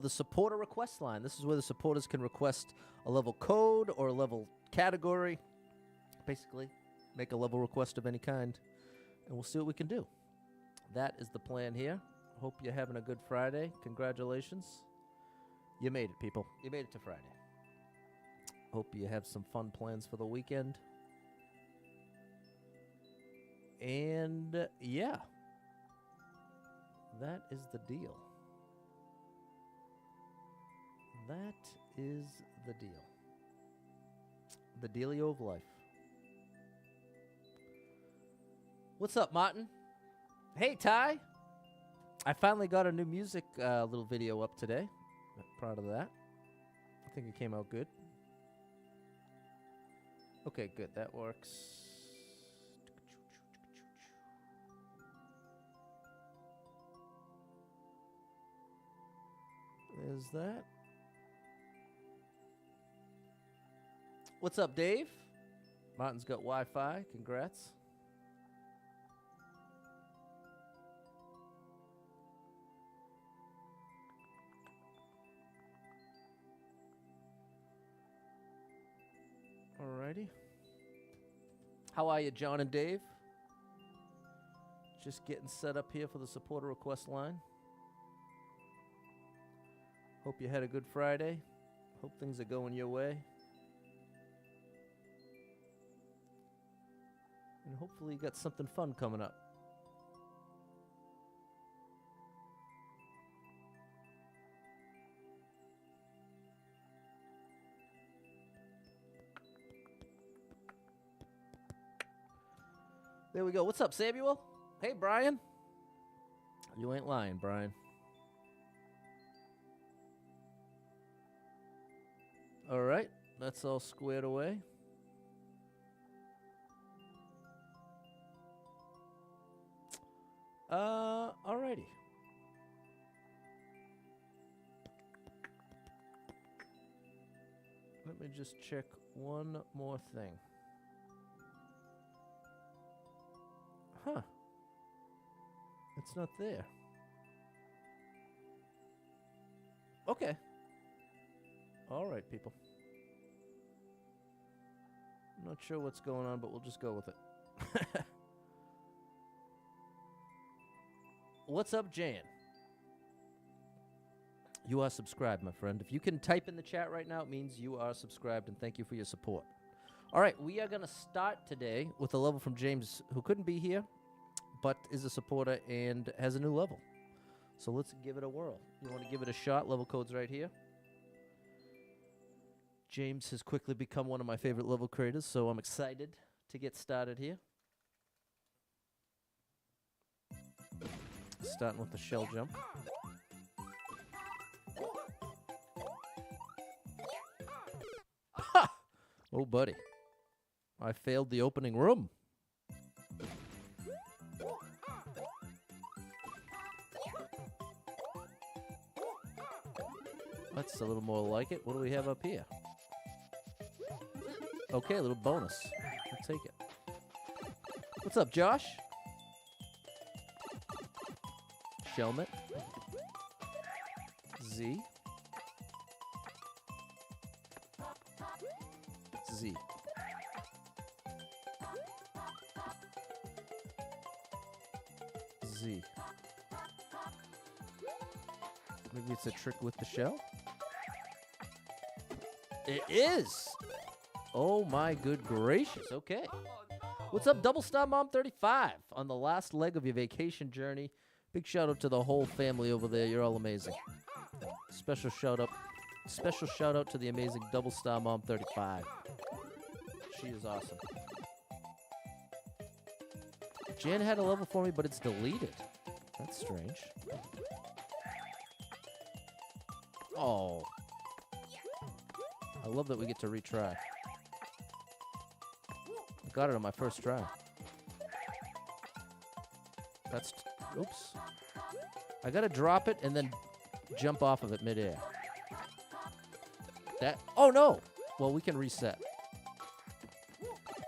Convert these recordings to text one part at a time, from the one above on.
The supporter request line. This is where the supporters can request a level code or a level category. Basically, make a level request of any kind, and we'll see what we can do. That is the plan here. Hope you're having a good Friday. Congratulations. You made it, people. You made it to Friday. Hope you have some fun plans for the weekend. And, yeah. That is the deal. That is the deal. The dealio of life. What's up, Martin? Hey, Ty. I finally got a new music little video up today. I'm proud of that. I think it came out good. Okay, good. That works. There's that. What's up, Dave? Martin's got Wi-Fi. Congrats. Alrighty. How are you, John and Dave? Just getting set up here for the supporter request line. Hope you had a good Friday. Hope things are going your way. And hopefully you got something fun coming up. There we go. What's up, Samuel? Hey, Brian. You ain't lying, Brian. All right. That's all squared away. Alrighty. Let me just check one more thing. Huh. It's not there. Okay. All right, people. I'm not sure what's going on, but we'll just go with it. What's up, Jan? You are subscribed, my friend. If you can type in the chat right now, it means you are subscribed, and thank you for your support. All right, we are going to start today with a level from James, who couldn't be here, but is a supporter and has a new level. So let's give it a whirl. You want to give it a shot? Level code's right here. James has quickly become one of my favorite level creators, so I'm excited to get started here. Starting with the shell jump. Ha! Oh, buddy. I failed the opening room. That's a little more like it. What do we have up here? Okay, a little bonus. I'll take it. What's up, Josh? Shelmet. Z. Z. Z. Maybe it's a trick with the shell? It is! Oh my good gracious, okay. What's up, Double Star Mom 35? On the last leg of your vacation journey. Big shout out to the whole family over there. You're all amazing. Special shout out to the amazing Double Star Mom 35. She is awesome. Jan had a level for me, but it's deleted. That's strange. Oh. I love that we get to retry. I got it on my first try. That's... Oops. I gotta drop it and then jump off of it midair. That... Oh, no! Well, we can reset.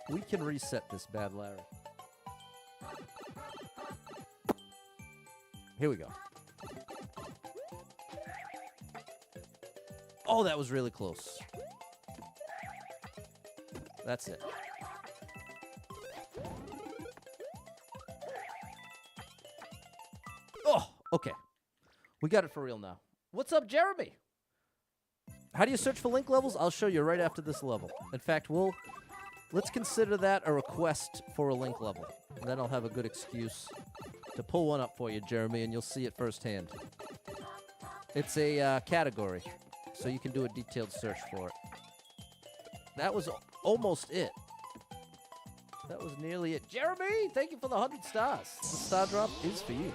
We can reset this, Bad Larry. Here we go. Oh, that was really close. That's it. Oh, okay. We got it for real now. What's up, Jeremy? How do you search for link levels? I'll show you right after this level. In fact, let's consider that a request for a link level. And then I'll have a good excuse to pull one up for you, Jeremy, and you'll see it firsthand. It's a category, so you can do a detailed search for it. That was almost it. That was nearly it. Jeremy, thank you for the 100 stars. The star drop is for you.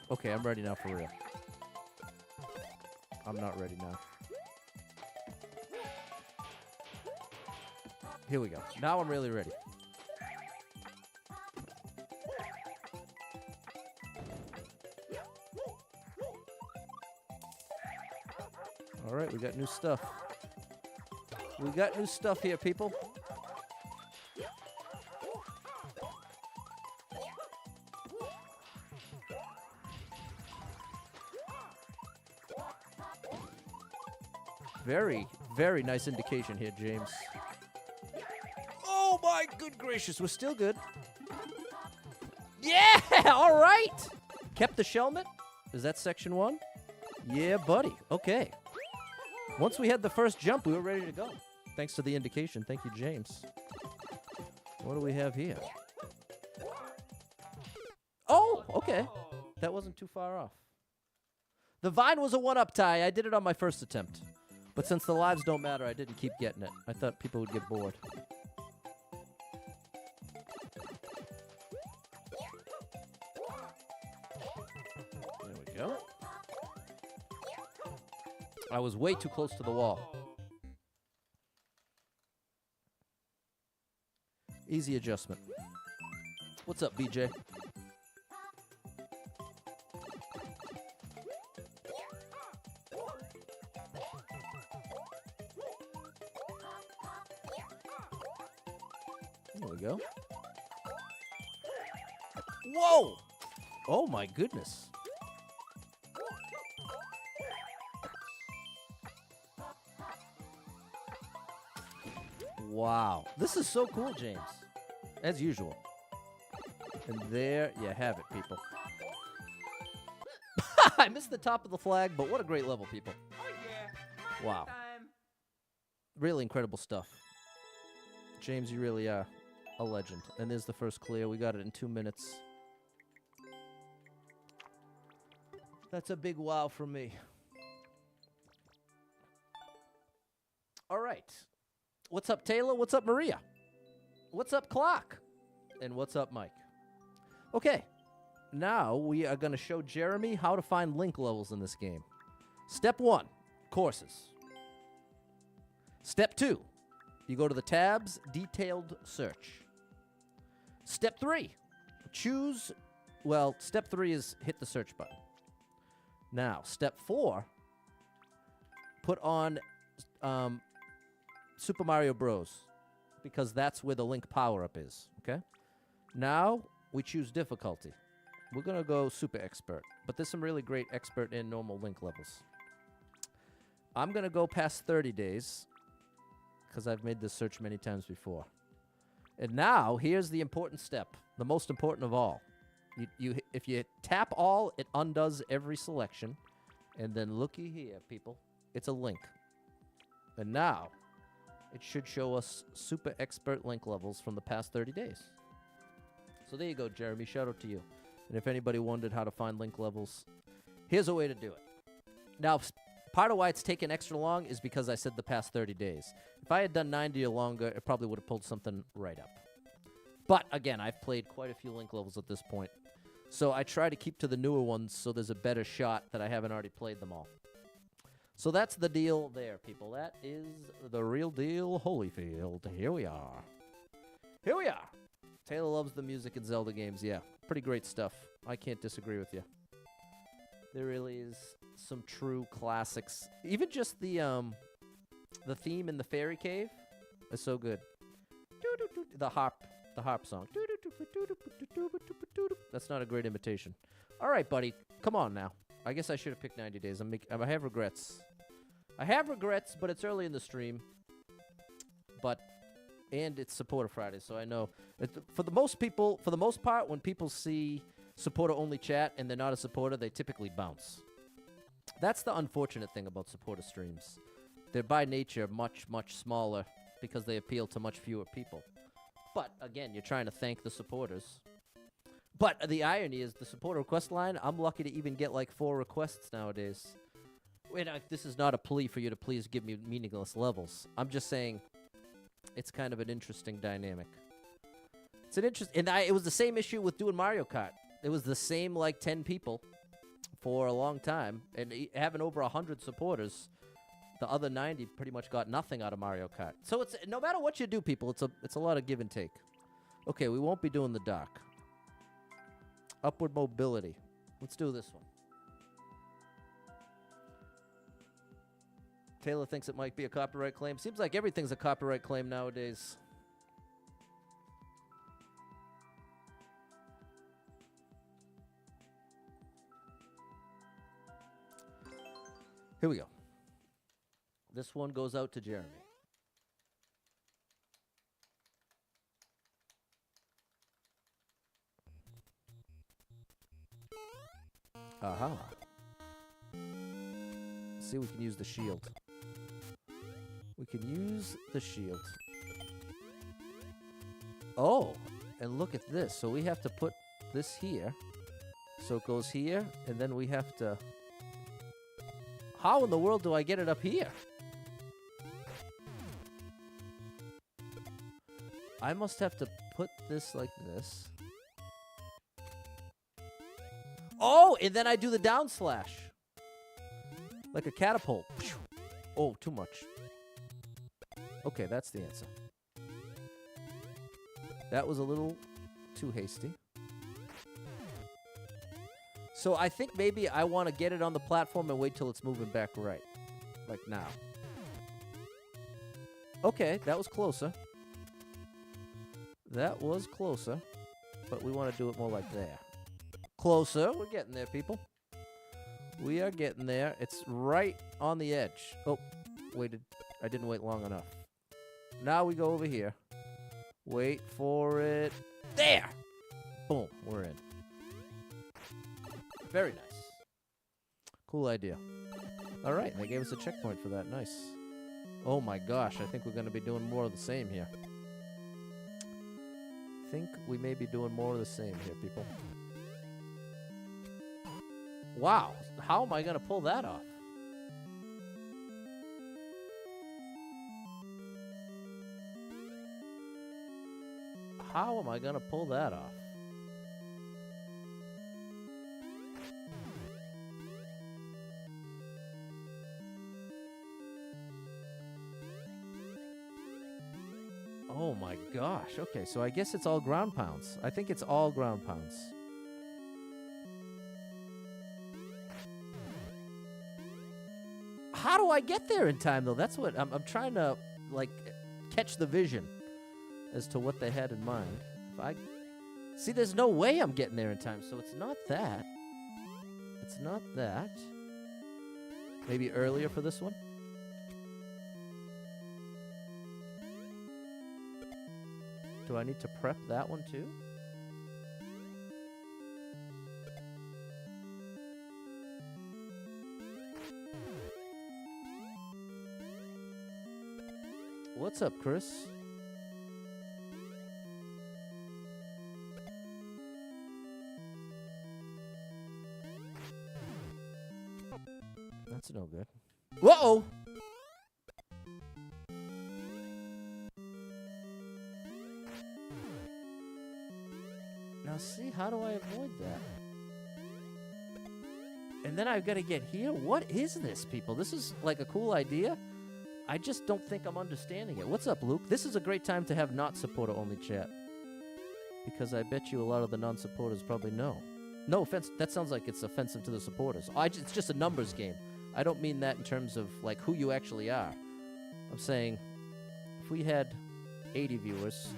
Okay, I'm ready now for real. I'm not ready now. Here we go. Now I'm really ready. All right, we got new stuff. We got new stuff here, people. Very, very nice indication here, James. Oh my good gracious, we're still good. Yeah, all right. Kept the Shelmet. Is that section 1? Yeah, buddy. Okay. Once we had the first jump, we were ready to go. Thanks to the indication. Thank you, James. What do we have here? Oh, okay. That wasn't too far off. The vine was a one-up tie. I did it on my first attempt. But since the lives don't matter, I didn't keep getting it. I thought people would get bored. There we go. I was way too close to the wall. Easy adjustment. What's up, BJ? There we go. Whoa! Oh my goodness. Wow. This is so cool, James. As usual. And there you have it, people. I missed the top of the flag, but what a great level, people. Oh, yeah. Wow. Really incredible stuff. James, you really are a legend. And there's the first clear. We got it in 2 minutes. That's a big wow from me. All right. What's up, Taylor? What's up, Maria? What's up, Clock? And what's up, Mike? Okay. Now we are going to show Jeremy how to find link levels in this game. Step 1, courses. Step 2, you go to the tabs, detailed search. Step 3, choose, well, step 3 is hit the search button. Now, step 4, put on Super Mario Bros. Because that's where the Link power-up is, okay? Now, we choose difficulty. We're going to go Super Expert, but there's some really great Expert and normal Link levels. I'm going to go past 30 days, because I've made this search many times before. And now, here's the important step, the most important of all. If you tap all, it undoes every selection. And then looky here, people. It's a link. And now, it should show us Super Expert Link levels from the past 30 days. So there you go, Jeremy. Shout out to you. And if anybody wondered how to find link levels, here's a way to do it. Now, part of why it's taken extra long is because I said the past 30 days. If I had done 90 or longer, it probably would have pulled something right up. But, again, I've played quite a few link levels at this point. So I try to keep to the newer ones so there's a better shot that I haven't already played them all. So that's the deal there, people. That is the real deal, Holyfield. Here we are. Here we are. Taylor loves the music in Zelda games. Yeah, pretty great stuff. I can't disagree with you. There really is some true classics. Even just the theme in the fairy cave is so good. The harp The harp song. That's not a great imitation. All right, buddy. Come on now. I guess I should have picked 90 days. I have regrets. I have regrets, but it's early in the stream. And it's Supporter Friday, so I know. For the most part, when people see supporter-only chat and they're not a supporter, they typically bounce. That's the unfortunate thing about supporter streams. They're by nature much, much smaller because they appeal to much fewer people. But, again, you're trying to thank the supporters. But the irony is the supporter request line, I'm lucky to even get like 4 requests nowadays. This is not a plea for you to please give me meaningless levels. I'm just saying it's kind of an interesting dynamic. It was the same issue with doing Mario Kart. It was the same like 10 people for a long time. And having over 100 supporters, the other 90 pretty much got nothing out of Mario Kart. So it's no matter what you do, people, it's a lot of give and take. Okay, we won't be doing the dark. Upward mobility. Let's do this one. Taylor thinks it might be a copyright claim. Seems like everything's a copyright claim nowadays. Here we go. This one goes out to Jeremy. Aha. See, we can use the shield. We can use the shield. Oh, and look at this. So we have to put this here. So it goes here, and then we have to... How in the world do I get it up here? I must have to put this like this. Oh, and then I do the down slash. Like a catapult. Oh, too much. Okay, that's the answer. That was a little too hasty. So I think maybe I want to get it on the platform and wait till it's moving back right. Like now. Okay, that was closer. That was closer. But we want to do it more like there. Closer. We're getting there, people. We are getting there. It's right on the edge. Oh, waited. I didn't wait long enough. Now we go over here. Wait for it. There! Boom. We're in. Very nice. Cool idea. All right. They gave us a checkpoint for that. Nice. Oh, my gosh. I think we're going to be doing more of the same here. Think we may be doing more of the same here, people. Wow. How am I going to pull that off? How am I going to pull that off? Oh my gosh. Okay, so I guess it's all ground pounds. I think it's all ground pounds. How do I get there in time, though? That's what I'm trying to, like, catch the vision as to what they had in mind. If I see, there's no way I'm getting there in time, so it's not that. It's not that. Maybe earlier for this one? Do I need to prep that one too? What's up, Chris? That's no good. Whoa! Now see, how do I avoid that? And then I've got to get here? What is this, people? This is like a cool idea. I just don't think I'm understanding it. What's up, Luke? This is a great time to have not supporter-only chat. Because I bet you a lot of the non-supporters probably know. No offense. That sounds like it's offensive to the supporters. It's just a numbers game. I don't mean that in terms of, like, who you actually are. I'm saying, if we had 80 viewers,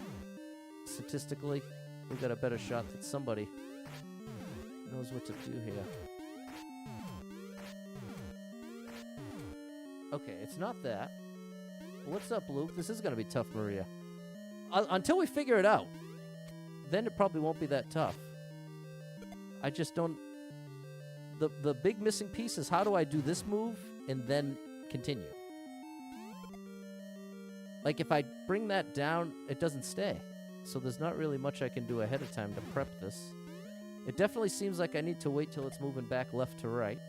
statistically, we got a better shot that somebody knows what to do here. Okay, it's not that. What's up, Luke? This is going to be tough, Maria. Until we figure it out, then it probably won't be that tough. I just don't... The big missing piece is how do I do this move and then continue? Like, if I bring that down, it doesn't stay. So there's not really much I can do ahead of time to prep this. It definitely seems like I need to wait till it's moving back left to right.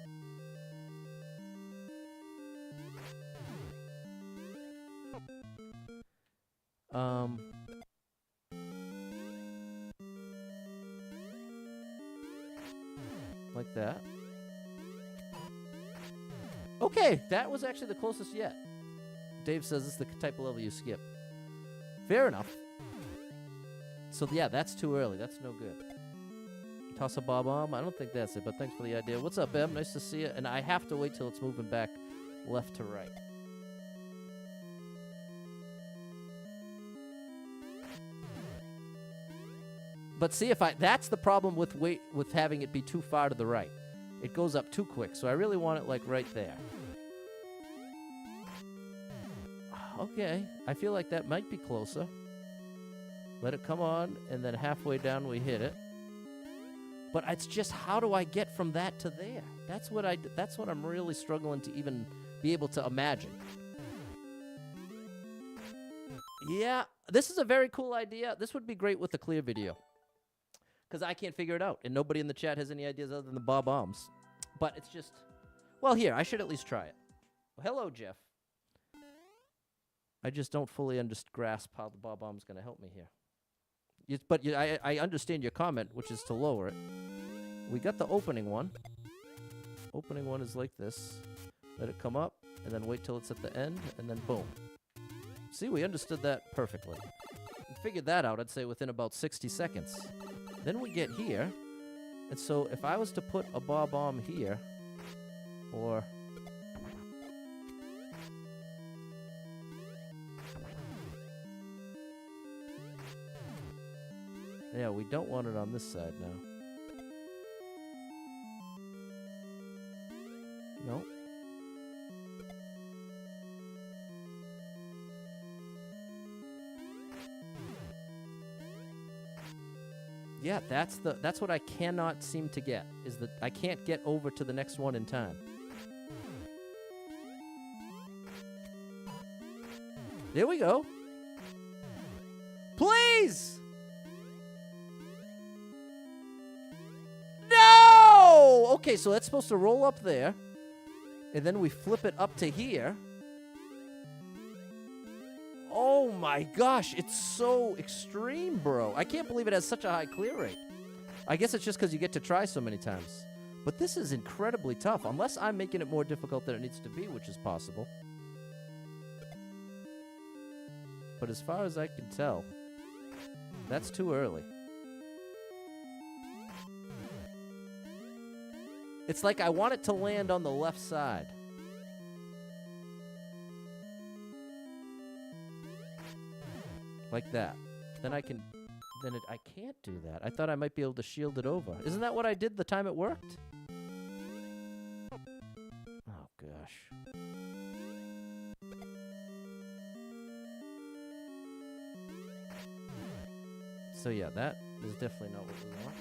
Like that. Okay, that was actually the closest yet. Dave says this is the type of level you skip. Fair enough. So, yeah, that's too early. That's no good. Toss a bob-omb? I don't think that's it, but thanks for the idea. What's up, Em? Nice to see you. And I have to wait till it's moving back left to right. But see, that's the problem with having it be too far to the right. It goes up too quick, so I really want it, like, right there. Okay, I feel like that might be closer. Let it come on, and then halfway down we hit it. But it's just, how do I get from that to there? That's what I'm really struggling to even be able to imagine. Yeah, this is a very cool idea. This would be great with a clear video. Because I can't figure it out, and nobody in the chat has any ideas other than the bob-ombs. But it's just... Well, here, I should at least try it. Well, hello, Jeff. I just don't fully grasp how the bob-omb's going to help me here. I understand your comment, which is to lower it. We got the opening one. Opening one is like this. Let it come up, and then wait till it's at the end, and then boom. See, we understood that perfectly. We figured that out, I'd say, within about 60 seconds. Then we get here, and so if I was to put a bob-omb here, or... Yeah, we don't want it on this side now. Nope. Yeah, that's what I cannot seem to get, is that I can't get over to the next one in time. There we go. Please! No! Okay, so that's supposed to roll up there, and then we flip it up to here. Oh my gosh, it's so extreme, bro. I can't believe it has such a high clear rate. I guess it's just because you get to try so many times. But this is incredibly tough, unless I'm making it more difficult than it needs to be, which is possible. But as far as I can tell, that's too early. It's like I want it to land on the left side. Like that. Then I can... I can't do that. I thought I might be able to shield it over. Isn't that what I did the time it worked? Oh, gosh. So, yeah, that is definitely not what we want.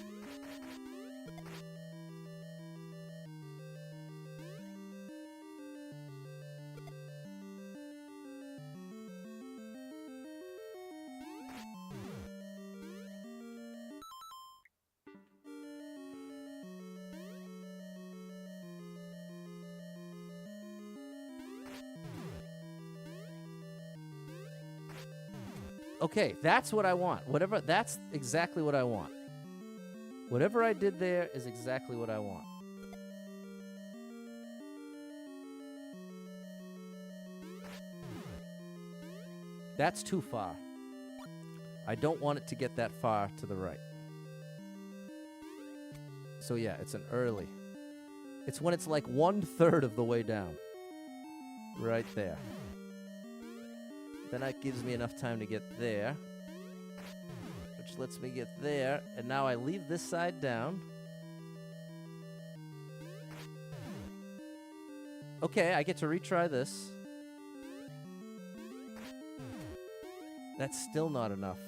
Okay, that's what I want. That's exactly what I want. Whatever I did there is exactly what I want. That's too far. I don't want it to get that far to the right. So yeah, it's an early. It's when it's like 1/3 of the way down. Right there. Then that gives me enough time to get there. lets me get there, and now I leave this side down. Okay, I get to retry this. That's still not enough.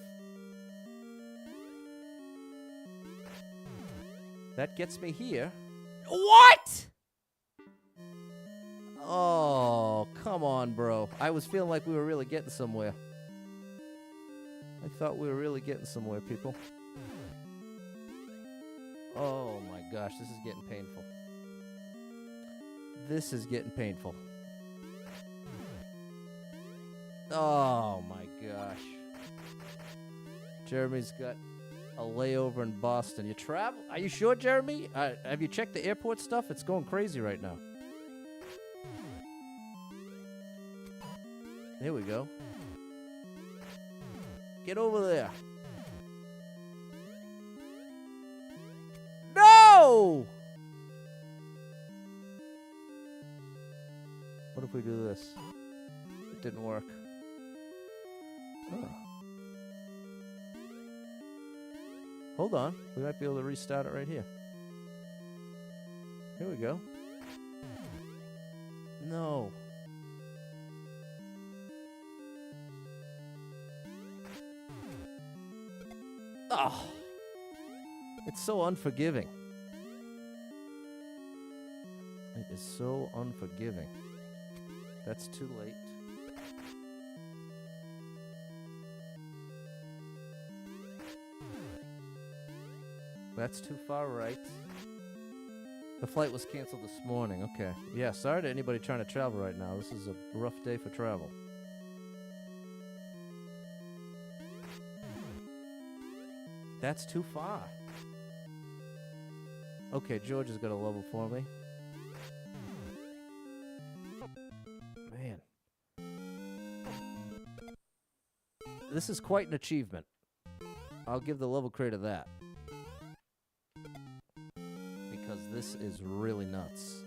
That gets me here. What? Oh, come on, bro. I was feeling like we were really getting somewhere. I thought we were really getting somewhere, people. Oh my gosh, this is getting painful. This is getting painful. Oh my gosh. Jeremy's got a layover in Boston. You travel? Are you sure, Jeremy? Have you checked the airport stuff? It's going crazy right now. There we go. Get over there. No! What if we do this? It didn't work. Oh. Hold on. We might be able to restart it right here. Here we go. No. Oh. It's so unforgiving. It is so unforgiving. That's too late. That's too far right. The flight was canceled this morning. Okay. Yeah, sorry to anybody trying to travel right now. This is a rough day for travel. That's too far. Okay, George has got a level for me. Man. This is quite an achievement. I'll give the level creator that. Because this is really nuts.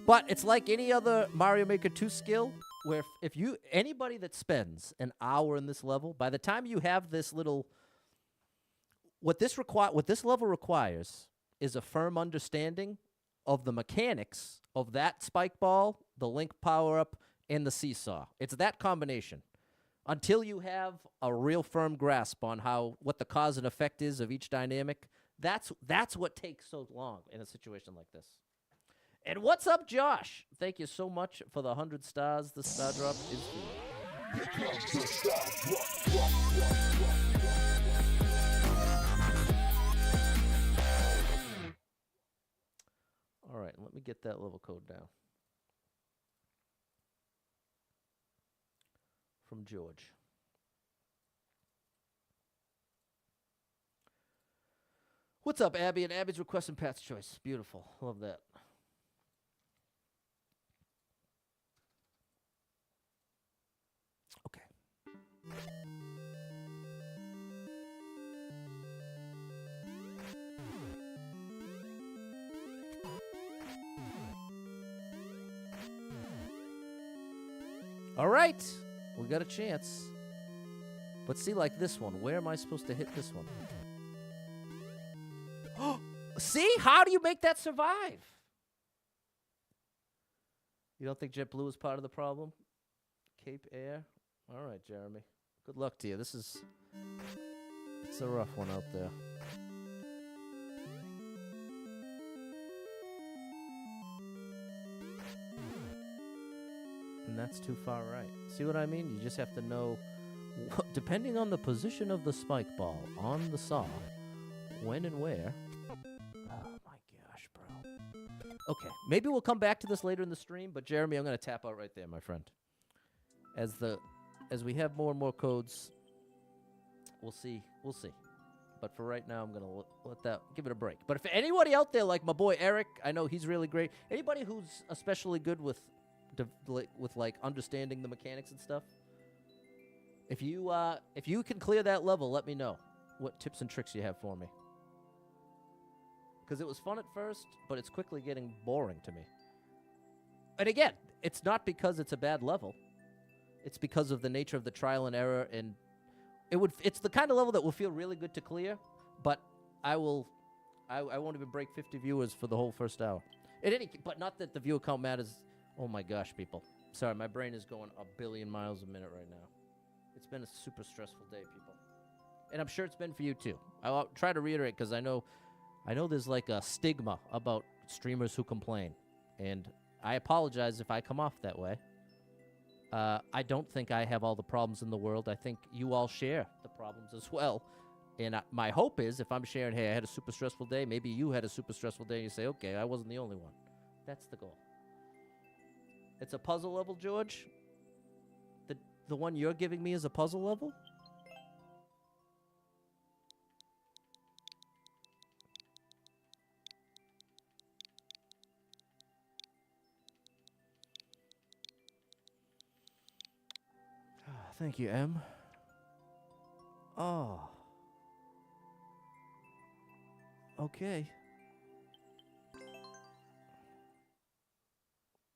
But it's like any other Mario Maker 2 skill, where if you anybody that spends an hour in this level, by the time you have this little, what this level requires is a firm understanding of the mechanics of that spike ball, the Link power-up, and the seesaw. It's that combination. Until you have a real firm grasp on what the cause and effect is of each dynamic, that's what takes so long in a situation like this. And what's up, Josh? Thank you so much for the 100 stars. The star drop is for you. All right, let me get that level code down. From George. What's up, Abby? And Abby's requesting Pat's Choice. Beautiful. Love that. Okay. All right. We got a chance. But see, like this one. Where am I supposed to hit this one? See? How do you make that survive? You don't think JetBlue is part of the problem? Cape Air? All right, Jeremy. Good luck to you. It's a rough one out there. And that's too far right. See what I mean? You just have to know, depending on the position of the spike ball on the saw, when and where. Oh my gosh, bro. Okay, maybe we'll come back to this later in the stream, but Jeremy, I'm going to tap out right there, my friend. As we have more and more codes, we'll see. But for right now, I'm going to give it a break. But if anybody out there, like my boy Eric, I know he's really great. Anybody who's especially good with like understanding the mechanics and stuff, if you can clear that level, let me know what tips and tricks you have for me. Because it was fun at first, but it's quickly getting boring to me. And again, it's not because it's a bad level. It's because of the nature of the trial and error, and it's the kind of level that will feel really good to clear, but I won't even break 50 viewers for the whole first hour. But not that the viewer count matters. Oh my gosh, people. Sorry, my brain is going a billion miles a minute right now. It's been a super stressful day, people. And I'm sure it's been for you too. I'll try to reiterate because I know there's like a stigma about streamers who complain. And I apologize if I come off that way. I don't think I have all the problems in the world. I think you all share the problems as well. And my hope is if I'm sharing, hey, I had a super stressful day, maybe you had a super stressful day, and you say, okay, I wasn't the only one. That's the goal. It's a puzzle level, George? The one you're giving me is a puzzle level? Thank you, M. Oh. Okay.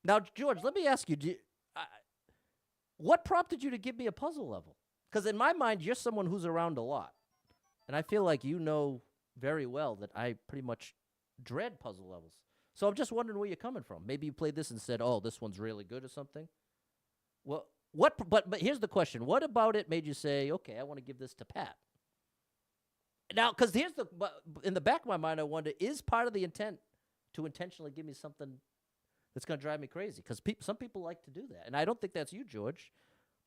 Now, George, let me ask you, what prompted you to give me a puzzle level? Because in my mind, you're someone who's around a lot. And I feel like you know very well that I pretty much dread puzzle levels. So I'm just wondering where you're coming from. Maybe you played this and said, oh, this one's really good or something. Well, but here's the question. What about it made you say, okay, I want to give this to Pat? Now, because in the back of my mind, I wonder, is part of the intent to intentionally give me something that's going to drive me crazy? Because some people like to do that. And I don't think that's you, George.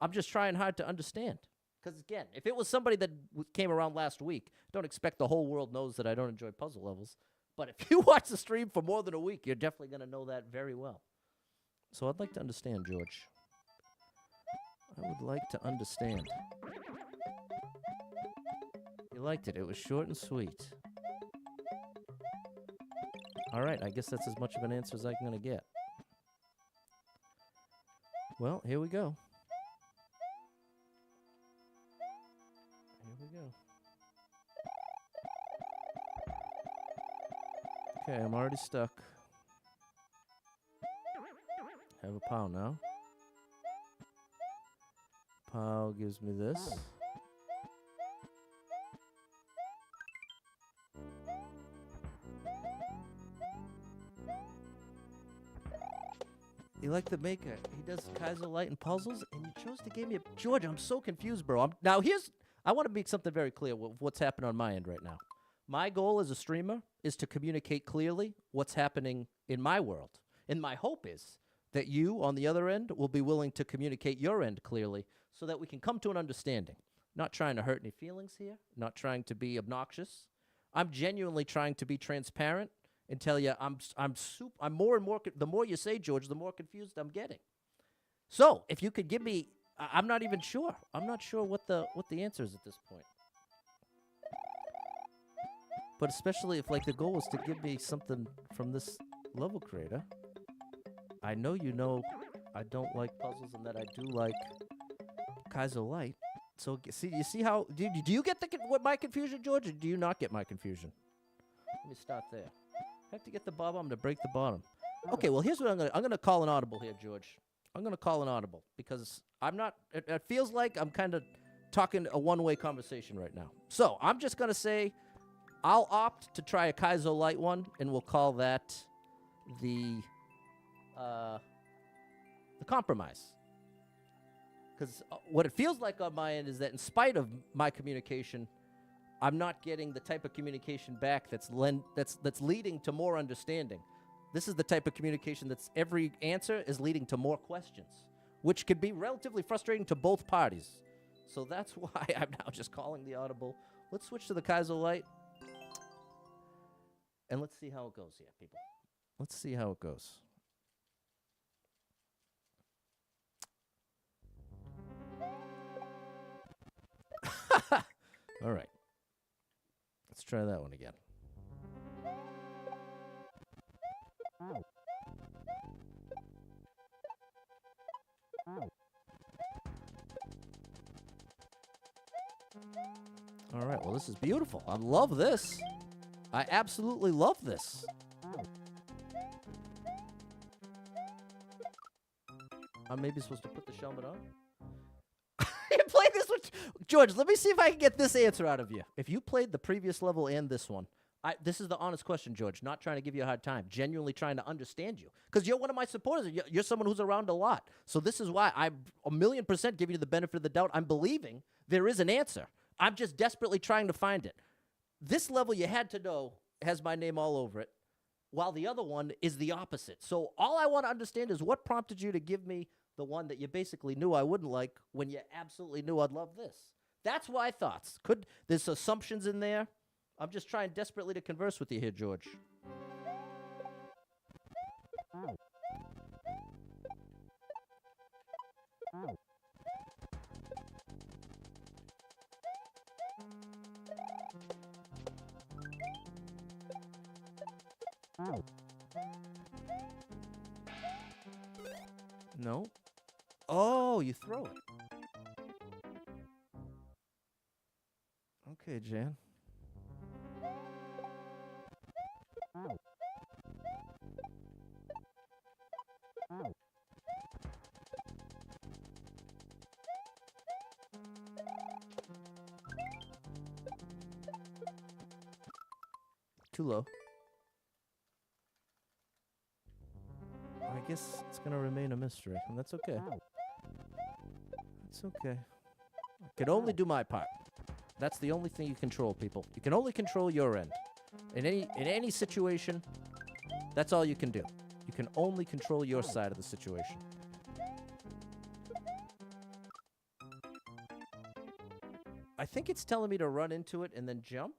I'm just trying hard to understand. Because, again, if it was somebody that came around last week, don't expect the whole world knows that I don't enjoy puzzle levels. But if you watch the stream for more than a week, you're definitely going to know that very well. So I'd like to understand, George. I would like to understand. You liked it. It was short and sweet. All right, I guess that's as much of an answer as I'm going to get. Well, here we go. Here we go. Okay, I'm already stuck. Have a POW now. POW gives me this. You like the maker. He does Kaiser Light and puzzles, and you chose to give me a... George, I'm so confused, bro. Now, I want to make something very clear with what's happening on my end right now. My goal as a streamer is to communicate clearly what's happening in my world. And my hope is that you, on the other end, will be willing to communicate your end clearly so that we can come to an understanding. Not trying to hurt any feelings here. Not trying to be obnoxious. I'm genuinely trying to be transparent and tell you I'm more and more, the more you say, George, the more confused I'm getting. So, if you could give me, I'm not even sure. I'm not sure what the answer is at this point. But especially if, like, the goal was to give me something from this level creator. I know you know I don't like puzzles and that I do like Kaiser Light. So, you see how, do you get my confusion, George, or do you not get my confusion? Let me start there. I have to get the bottom. I'm going to break the bottom. Okay, well, here's what I'm going to call an audible here, George. I'm going to call an audible because I'm not, it feels like I'm kind of talking a one-way conversation right now. So I'm just going to say I'll opt to try a Kaiser Light one, and we'll call that the compromise. Because what it feels like on my end is that in spite of my communication, I'm not getting the type of communication back that's leading to more understanding. This is the type of communication that's every answer is leading to more questions, which could be relatively frustrating to both parties. So that's why I'm now just calling the audible. Let's switch to the Kaiser Light, and let's see how it goes here, people. Let's see how it goes. All right. Let's try that one again. All right, well, this is beautiful. I love this. I absolutely love this. I'm maybe supposed to put the helmet on. You played this with George. Let me see if I can get this answer out of you. If you played the previous level and this one, this is the honest question, George. Not trying to give you a hard time. Genuinely trying to understand you, because you're one of my supporters. You're someone who's around a lot. So this is why I'm 1,000,000% giving you the benefit of the doubt. I'm believing there is an answer. I'm just desperately trying to find it. This level, you had to know, has my name all over it, while the other one is the opposite. So all I want to understand is what prompted you to give me the one that you basically knew I wouldn't like when you absolutely knew I'd love this. That's my thoughts. There's assumptions in there. I'm just trying desperately to converse with you here, George. No? Oh, you throw it. Okay, Jan. Too low. I guess it's going to remain a mystery, and that's okay. It's okay. I can only do my part. That's the only thing you control, people. You can only control your end. In any situation, that's all you can do. You can only control your side of the situation. I think it's telling me to run into it and then jump.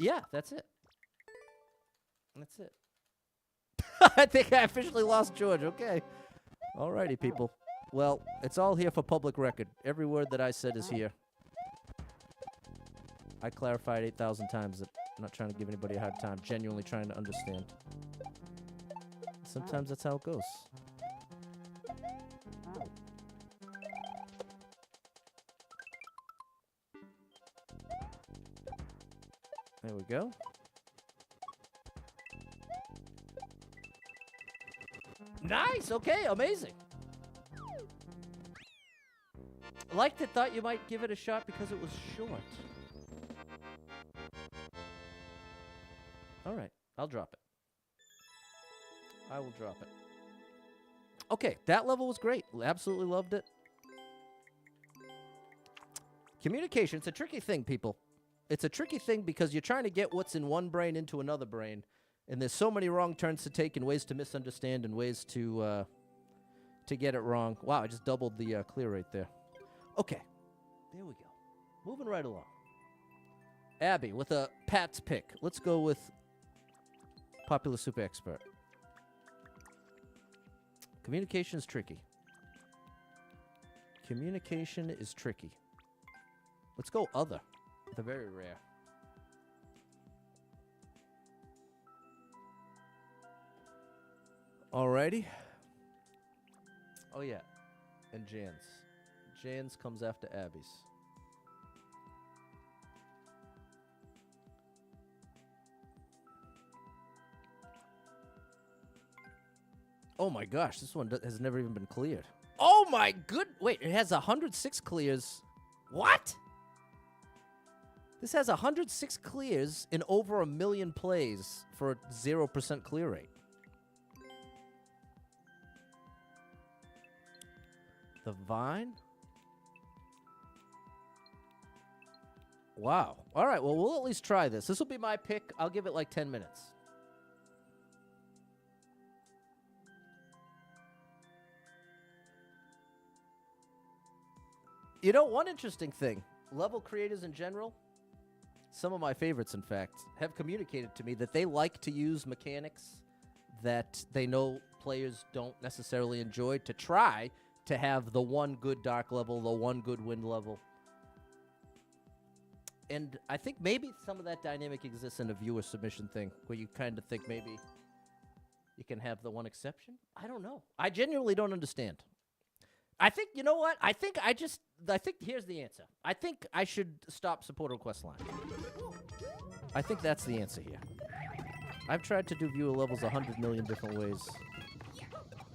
Yeah, that's it. That's it. I think I officially lost George. Okay. Alrighty, people. Well, it's all here for public record. Every word that I said is here. I clarified 8,000 times that I'm not trying to give anybody a hard time. Genuinely trying to understand. Sometimes that's how it goes. There we go. Nice! Okay, amazing. Liked it, thought you might give it a shot because it was short. Alright, I'll drop it. I will drop it. Okay, that level was great. Absolutely loved it. Communication, it's a tricky thing, people. It's a tricky thing because you're trying to get what's in one brain into another brain, and there's so many wrong turns to take and ways to misunderstand and ways to get it wrong. Wow, I just doubled the clear rate there. Okay, there we go. Moving right along. Abby with a Pat's pick. Let's go with Popular Super Expert. Communication is tricky. Communication is tricky. Let's go other. They're very rare. Alrighty. Oh, yeah. And Jan's. Jan's comes after Abby's. Oh, my gosh. This one has never even been cleared. Oh, my good. Wait, it has 106 clears. What? This has 106 clears in over 1 million plays for a 0% clear rate. The Vine? Wow. All right, well, we'll at least try this. This will be my pick. I'll give it like 10 minutes. You know, one interesting thing. Level creators in general, some of my favorites, in fact, have communicated to me that they like to use mechanics that they know players don't necessarily enjoy to try to have the one good dark level, the one good wind level. And I think maybe some of that dynamic exists in a viewer submission thing, where you kind of think maybe you can have the one exception. I don't know. I genuinely don't understand. I think, you know what? I think here's the answer. I think I should stop supporter request line. I think that's the answer here. I've tried to do viewer levels 100 million different ways.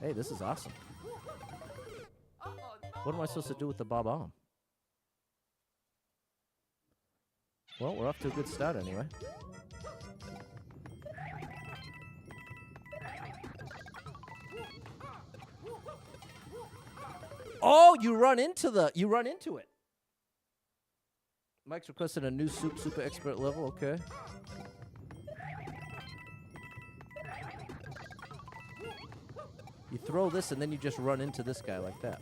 Hey, this is awesome. What am I supposed to do with the Bob-omb? Well, we're off to a good start anyway. Oh, you run into it. Mike's requested a new super expert level. Okay. You throw this and then you just run into this guy like that.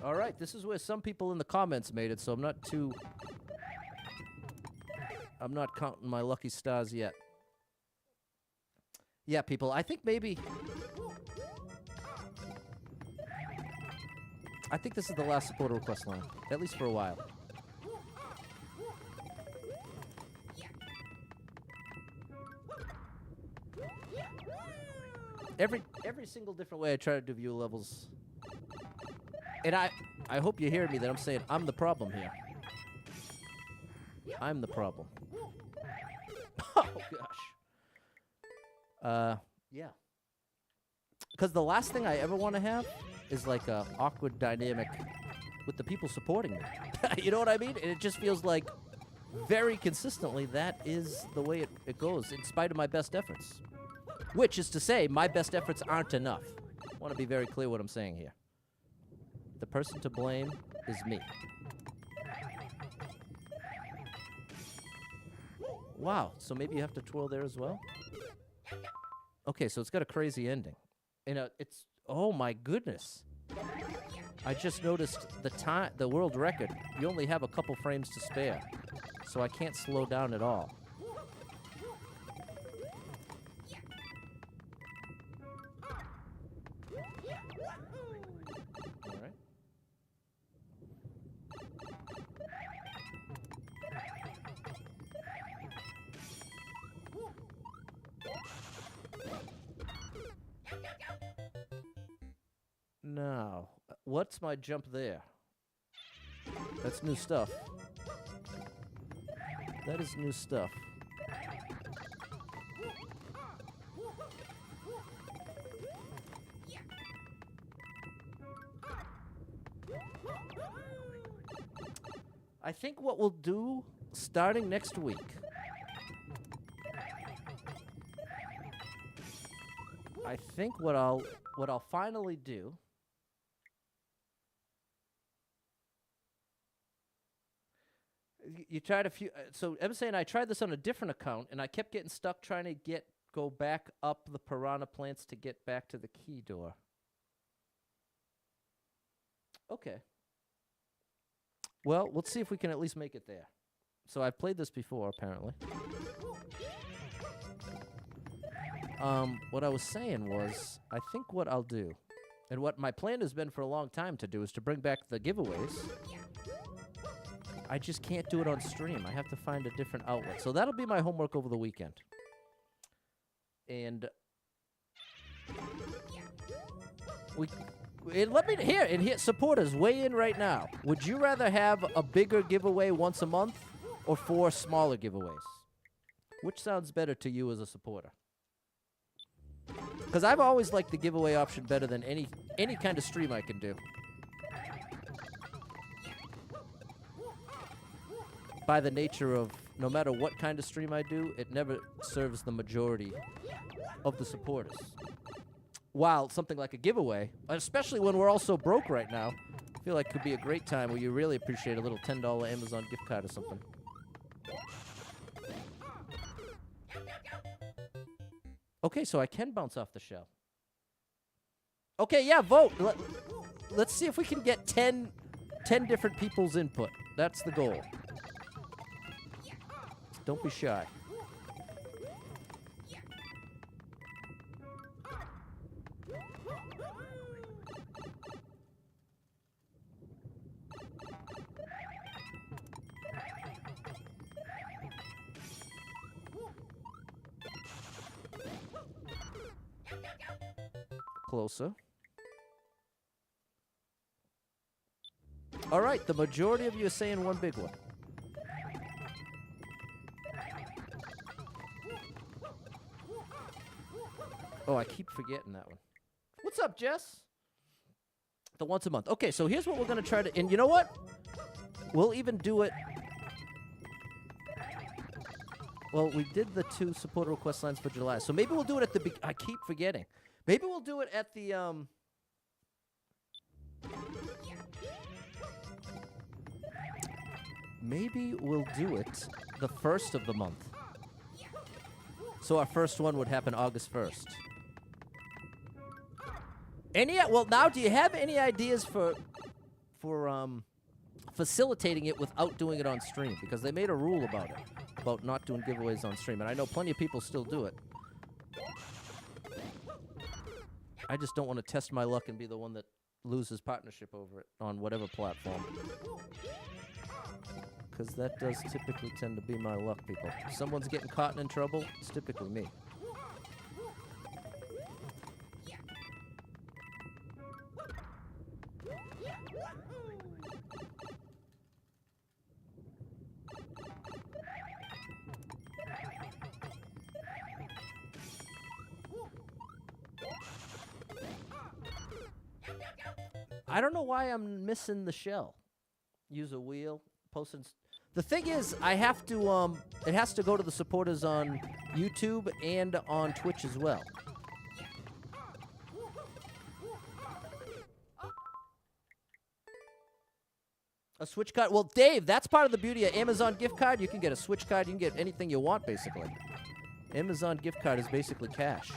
All right, this is where some people in the comments made it, so I'm not counting my lucky stars yet. Yeah, people, I think maybe... I think this is the last supporter request line, at least for a while. Every single different way I try to do view levels. And I hope you hear me that I'm saying I'm the problem here. I'm the problem. Oh, gosh. Yeah. Because the last thing I ever want to have is like a awkward dynamic with the people supporting me. You know what I mean? And it just feels like very consistently that is the way it goes, in spite of my best efforts. Which is to say, my best efforts aren't enough. I want to be very clear what I'm saying here. The person to blame is me. Wow, so maybe you have to twirl there as well? Okay, so it's got a crazy ending. And it's, oh my goodness. I just noticed the world record. You only have a couple frames to spare. So I can't slow down at all. All right. Now, what's my jump there? That's new stuff. That is new stuff. I think what we'll do starting next week, I think what I'll finally do you tried a few so Emma and I tried this on a different account and I kept getting stuck trying to go back up the piranha plants to get back to the key door. Okay. Well, let's see if we can at least make it there. So I've played this before, apparently. What I was saying was, I think what I'll do, and what my plan has been for a long time to do, is to bring back the giveaways. I just can't do it on stream. I have to find a different outlet. So that'll be my homework over the weekend. And let me here, supporters, weigh in right now. Would you rather have a bigger giveaway once a month or 4 smaller giveaways? Which sounds better to you as a supporter? Because I've always liked the giveaway option better than any kind of stream I can do. By the nature of no matter what kind of stream I do, it never serves the majority of the supporters. While something like a giveaway, especially when we're all so broke right now, I feel like could be a great time where you really appreciate a little $10 Amazon gift card or something. Okay, so I can bounce off the shell. Okay, yeah, vote. Let's see if we can get 10 different people's input. That's the goal. Don't be shy. closer. All right, the majority of you are saying one big one. Oh, I keep forgetting that one. What's up, Jess? The once a month. Okay, so here's what we're going to try to... And you know what? We'll even do it... Well, we did the 2 supporter request lines for July. So maybe we'll do it at the... I keep forgetting. Maybe we'll do it at the... Maybe we'll do it the 1st of the month. So our first one would happen August 1st. Well, now, do you have any ideas for facilitating it without doing it on stream? Because they made a rule about it, about not doing giveaways on stream. And I know plenty of people still do it. I just don't want to test my luck and be the one that loses partnership over it on whatever platform. Because that does typically tend to be my luck, people. If someone's getting caught in trouble, it's typically me. I don't know why I'm missing the shell. Use a wheel. Posting. The thing is, I have to, it has to go to the supporters on YouTube and on Twitch as well. A Switch card? Well, Dave, that's part of the beauty of Amazon gift card. You can get a Switch card. You can get anything you want, basically. Amazon gift card is basically cash.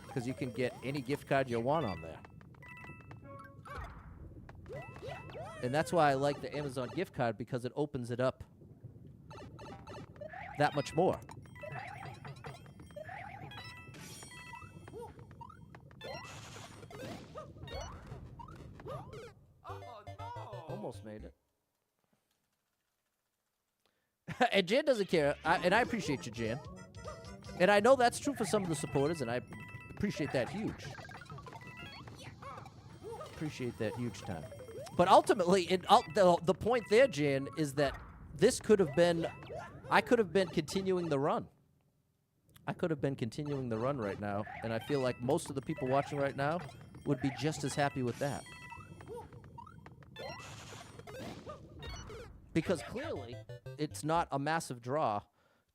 Because you can get any gift card you want on there. And that's why I like the Amazon gift card, because it opens it up that much more. Oh, no. Almost made it. And Jan doesn't care, and I appreciate you, Jan. And I know that's true for some of the supporters, and I appreciate that huge. Appreciate that huge time. But ultimately, the point there, Jan, is that this could have been... I could have been continuing the run. I could have been continuing the run right now, and I feel like most of the people watching right now would be just as happy with that. Because clearly, it's not a massive draw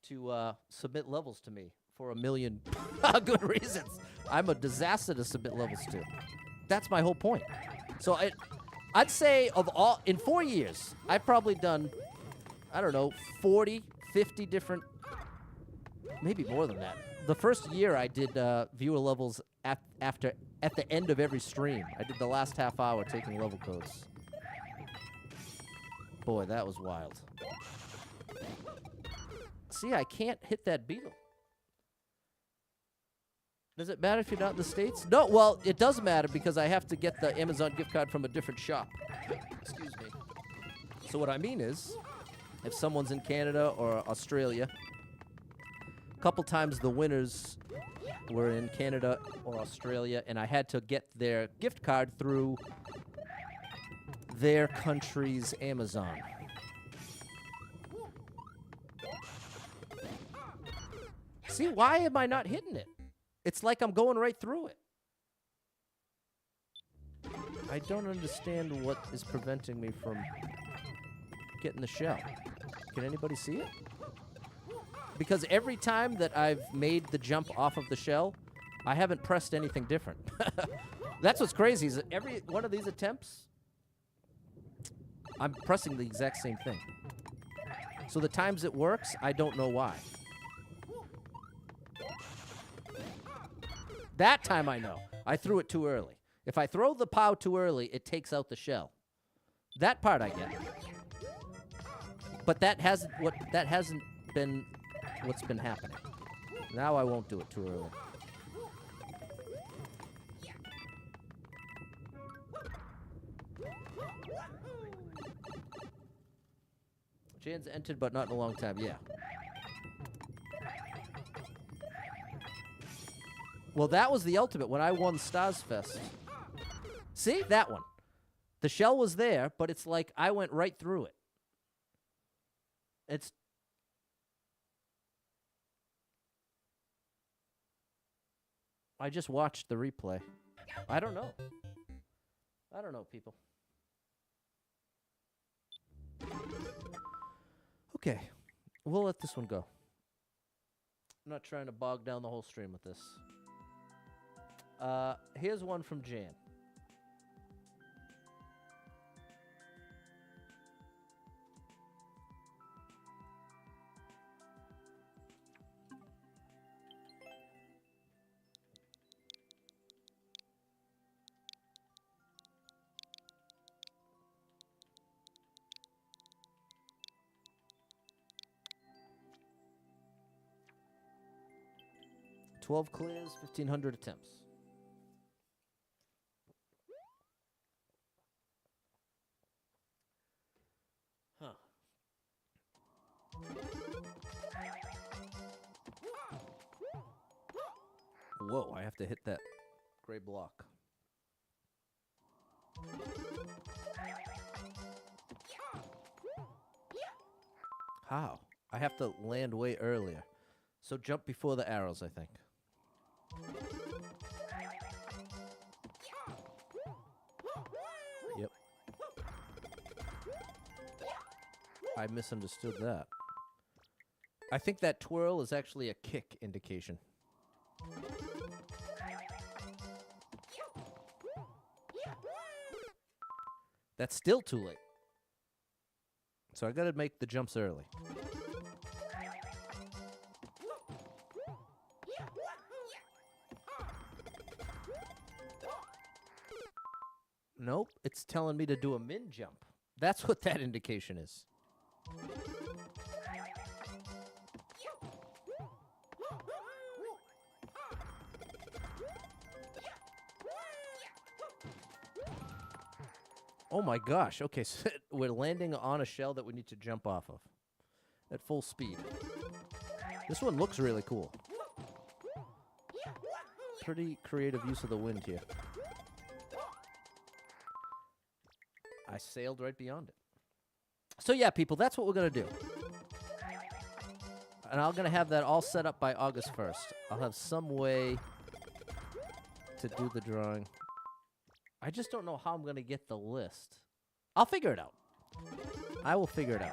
to submit levels to me for a million good reasons. I'm a disaster to submit levels to. That's my whole point. So I'd say in 4 years, I've probably done, I don't know, 40, 50 different, maybe more than that. The first year I did viewer levels at the end of every stream. I did the last half hour taking level codes. Boy, that was wild. See, I can't hit that beetle. Does it matter if you're not in the States? No, well, it does matter because I have to get the Amazon gift card from a different shop. Excuse me. So what I mean is, if someone's in Canada or Australia, a couple times the winners were in Canada or Australia, and I had to get their gift card through their country's Amazon. See, why am I not hitting it? It's like I'm going right through it. I don't understand what is preventing me from getting the shell. Can anybody see it? Because every time that I've made the jump off of the shell, I haven't pressed anything different. That's what's crazy, is that every one of these attempts, I'm pressing the exact same thing. So the times it works, I don't know why. That time I know. I threw it too early. If I throw the POW too early, it takes out the shell. That part I get. But that hasn't been what's been happening. Now I won't do it too early. Jan's entered, but not in a long time. Yeah. Well, that was the ultimate when I won Stars Fest. See? That one. The shell was there, but it's like I went right through it. It's... I just watched the replay. I don't know. I don't know, people. Okay. We'll let this one go. I'm not trying to bog down the whole stream with this. Here's one from Jan. $12 clears, 1,500 attempts. Huh. Whoa, I have to hit that gray block. How? I have to land way earlier. So jump before the arrows, I think. Yep. I misunderstood that. I think that twirl is actually a kick indication. That's still too late. So I gotta make the jumps early. Nope, it's telling me to do a min jump. That's what that indication is. Oh my gosh, okay, so we're landing on a shell that we need to jump off of at full speed. This one looks really cool. Pretty creative use of the wind here. I sailed right beyond it. So yeah, people, that's what we're going to do. And I'm going to have that all set up by August 1st. I'll have some way to do the drawing. I just don't know how I'm going to get the list. I'll figure it out. I will figure it out.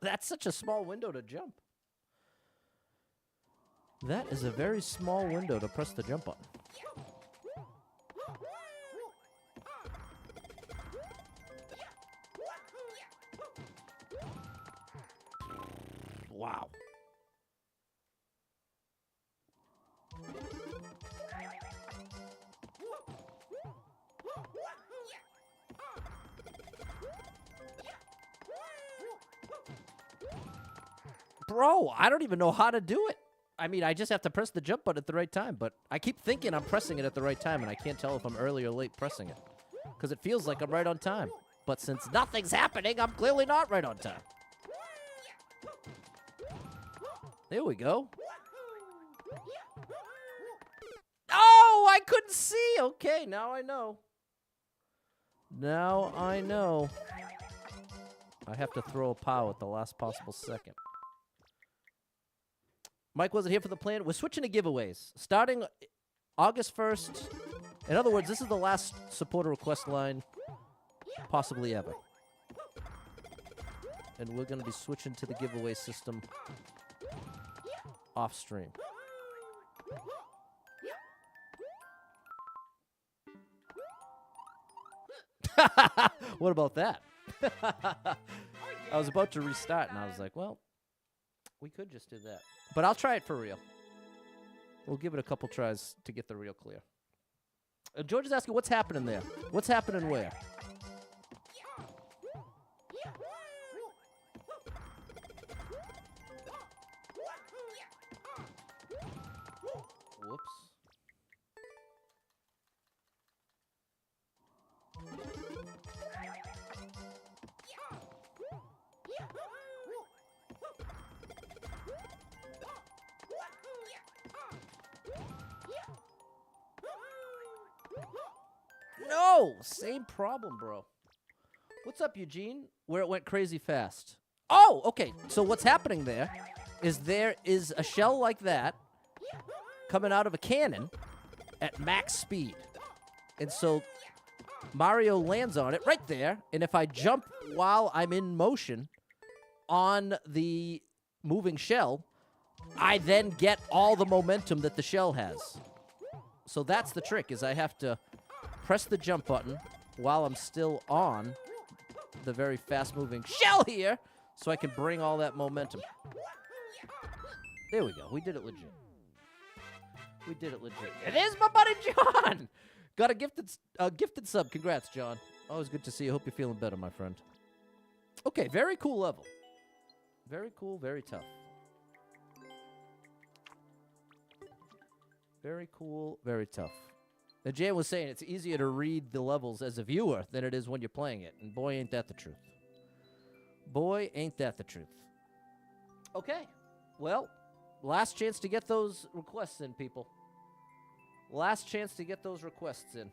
That's such a small window to jump. That is a very small window to press the jump button. Wow. Bro, I don't even know how to do it. I mean, I just have to press the jump button at the right time, but I keep thinking I'm pressing it at the right time, and I can't tell if I'm early or late pressing it. Because it feels like I'm right on time. But since nothing's happening, I'm clearly not right on time. There we go. Oh, I couldn't see. Okay, now I know. Now I know. I have to throw a pow at the last possible second. Mike wasn't here for the plan. We're switching to giveaways. Starting August 1st. In other words, this is the last supporter request line possibly ever. And we're going to be switching to the giveaway system off stream. What about that? I was about to restart, and I was like, well, we could just do that. But I'll try it for real. We'll give it a couple tries to get the real clear. George is asking, what's happening there? What's happening where? Whoops. no! Same problem, bro. What's up, Eugene? Where it went crazy fast. Oh, okay. So what's happening there is a shell like that coming out of a cannon at max speed. And so Mario lands on it right there, and if I jump while I'm in motion on the moving shell, I then get all the momentum that the shell has. So that's the trick, is I have to press the jump button while I'm still on the very fast-moving shell here, so I can bring all that momentum. There we go. We did it legit. We did it legit. It is my buddy John! Got a gifted sub. Congrats, John. Always good to see you. Hope you're feeling better, my friend. Okay, very cool level. Very cool, very tough. Very cool, very tough. And Jan was saying it's easier to read the levels as a viewer than it is when you're playing it. And boy, ain't that the truth. Boy, ain't that the truth. Okay, well, last chance to get those requests in, people. Last chance to get those requests in.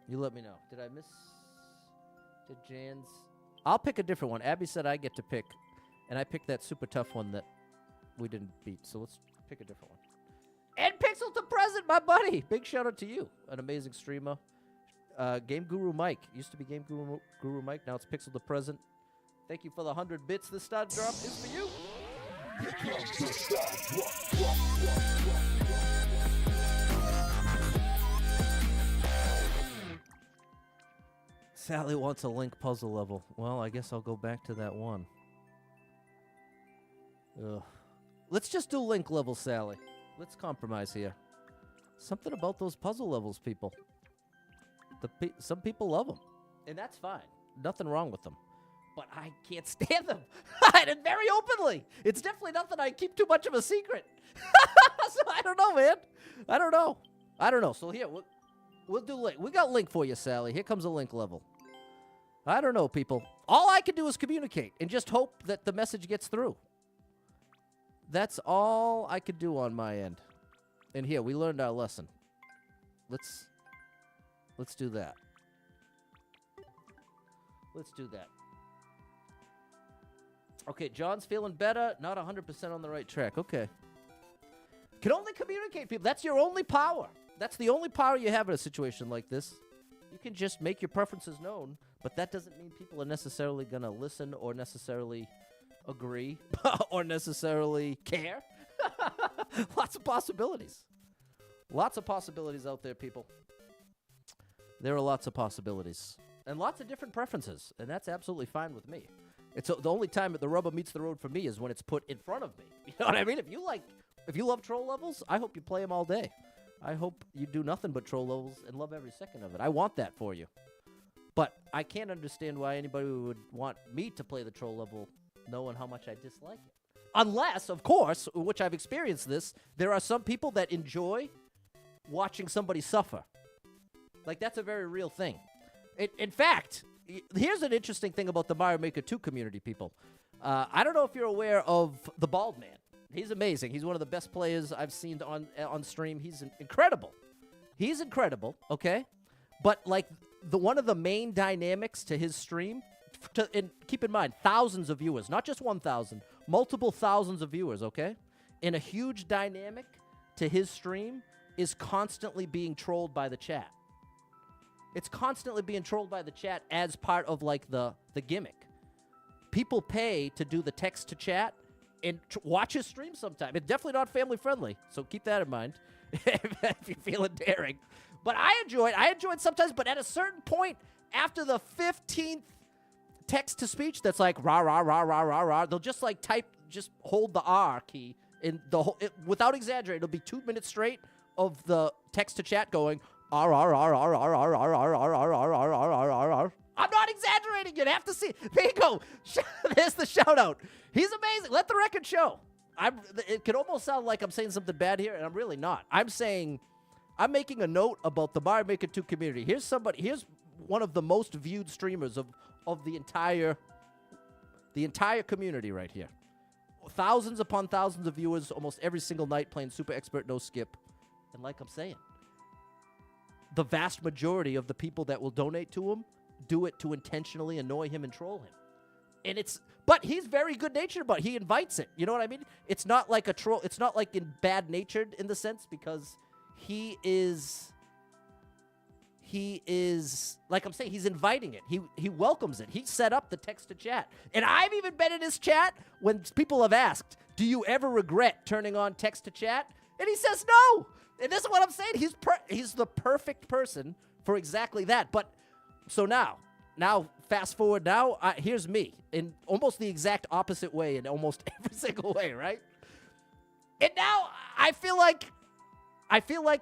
You let me know. Did I miss? Did Jan's? I'll pick a different one. Abby said I get to pick, and I picked that super tough one that we didn't beat. So let's pick a different one. And Pixel to Present, my buddy. Big shout out to you. An amazing streamer. Game Guru Mike. Used to be Game Guru Mike. Now it's Pixel to Present. Thank you for the 100 bits. This start drop is for you. Sally wants a Link puzzle level. Well, I guess I'll go back to that one. Ugh. Let's just do Link level, Sally. Let's compromise here. Something about those puzzle levels, people. Some people love them, and that's fine. Nothing wrong with them. But I can't stand them. And very openly. It's definitely nothing I keep too much of a secret. So I don't know, man. I don't know. So here, we'll do Link. We got Link for you, Sally. Here comes a Link level. I don't know, people. All I can do is communicate and just hope that the message gets through. That's all I could do on my end. And here, we learned our lesson. Let's do that. Let's do that. Okay, John's feeling better. Not 100% on the right track. Okay. Can only communicate, people. That's your only power. That's the only power you have in a situation like this. You can just make your preferences known, but that doesn't mean people are necessarily going to listen or necessarily agree or necessarily care. Lots of possibilities. Lots of possibilities out there, people. There are lots of possibilities. And lots of different preferences, and that's absolutely fine with me. It's the only time that the rubber meets the road for me is when it's put in front of me. You know what I mean? If you love troll levels, I hope you play them all day. I hope you do nothing but troll levels and love every second of it. I want that for you. But I can't understand why anybody would want me to play the troll level knowing how much I dislike it. Unless, of course, which I've experienced this, there are some people that enjoy watching somebody suffer. Like, that's a very real thing. In fact, here's an interesting thing about the Mario Maker 2 community, people. I don't know if you're aware of the Bald Man. He's amazing. He's one of the best players I've seen on stream. He's incredible. He's incredible, okay? But, like, one of the main dynamics to his stream, and keep in mind, thousands of viewers, not just 1,000, multiple thousands of viewers, okay? And a huge dynamic to his stream is constantly being trolled by the chat. It's constantly being trolled by the chat as part of, like, the gimmick. People pay to do the text to chat and watch his stream sometime. It's definitely not family friendly, so keep that in mind if you're feeling daring. But I enjoy it sometimes, but at a certain point, after the 15th text to speech that's like rah, rah, rah, rah, rah, rah, they'll just, like, just hold the R key. And without exaggerating, it'll be 2 minutes straight of the text to chat going, I'm not exaggerating. You'd have to see. There you go. There's the shout out. He's amazing. Let the record show. It could almost sound like I'm saying something bad here, and I'm really not. I'm making a note about the Mario Maker 2 community. Here's one of the most viewed streamers of the entire community right here. thousands upon thousands of viewers almost every single night playing Super Expert No Skip. And like I'm saying, the vast majority of the people that will donate to him do it to intentionally annoy him and troll him. And but he's very good-natured about it. He invites it. You know what I mean? It's not like a troll. It's not like in bad-natured in the sense because he is, like I'm saying, he's inviting it. He welcomes it. He set up the text-to-chat. And I've even been in his chat when people have asked, do you ever regret turning on text-to-chat? And he says no. And this is what I'm saying. He's the perfect person for exactly that. But so now fast forward now, here's me in almost the exact opposite way in almost every single way, right? And now I feel like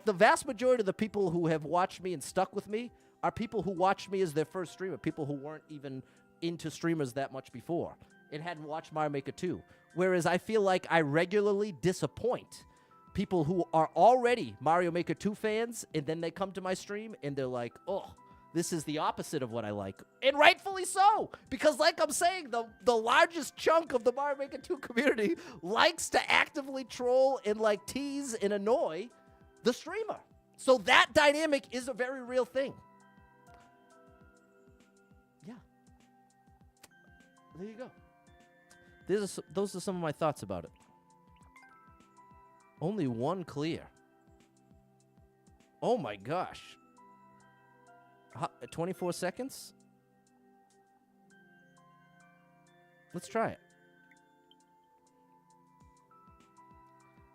the vast majority of the people who have watched me and stuck with me are people who watched me as their first streamer, people who weren't even into streamers that much before and hadn't watched Mario Maker 2. Whereas I feel like I regularly disappoint people who are already Mario Maker 2 fans, and then they come to my stream and they're like, oh, this is the opposite of what I like. And rightfully so, because like I'm saying, the largest chunk of the Mario Maker 2 community likes to actively troll and like tease and annoy the streamer. So that dynamic is a very real thing. Yeah. There you go. Those are some of my thoughts about it. Only one clear. Oh my gosh. 24 seconds? Let's try it.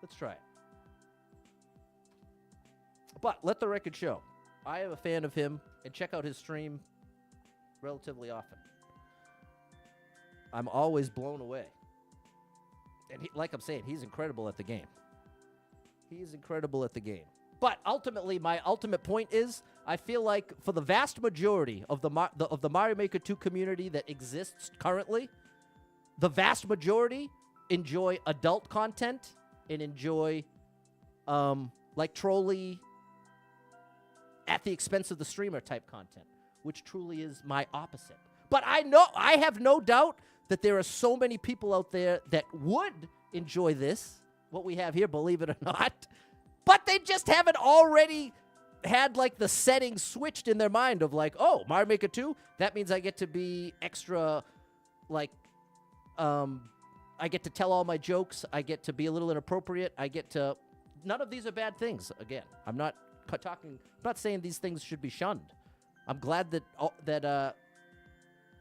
Let's try it. But let the record show. I am a fan of him and check out his stream relatively often. I'm always blown away. And like I'm saying, he's incredible at the game. He is incredible at the game. But ultimately, my ultimate point is, I feel like for the vast majority of the Mario Maker 2 community that exists currently, the vast majority enjoy adult content and enjoy like trolly at the expense of the streamer type content, which truly is my opposite. But I have no doubt that there are so many people out there that would enjoy this, what we have here, believe it or not, but they just haven't already had like the settings switched in their mind of like, oh, Mario Maker 2, that means I get to be extra, like, I get to tell all my jokes, I get to be a little inappropriate, none of these are bad things. Again, I'm not saying these things should be shunned. I'm glad that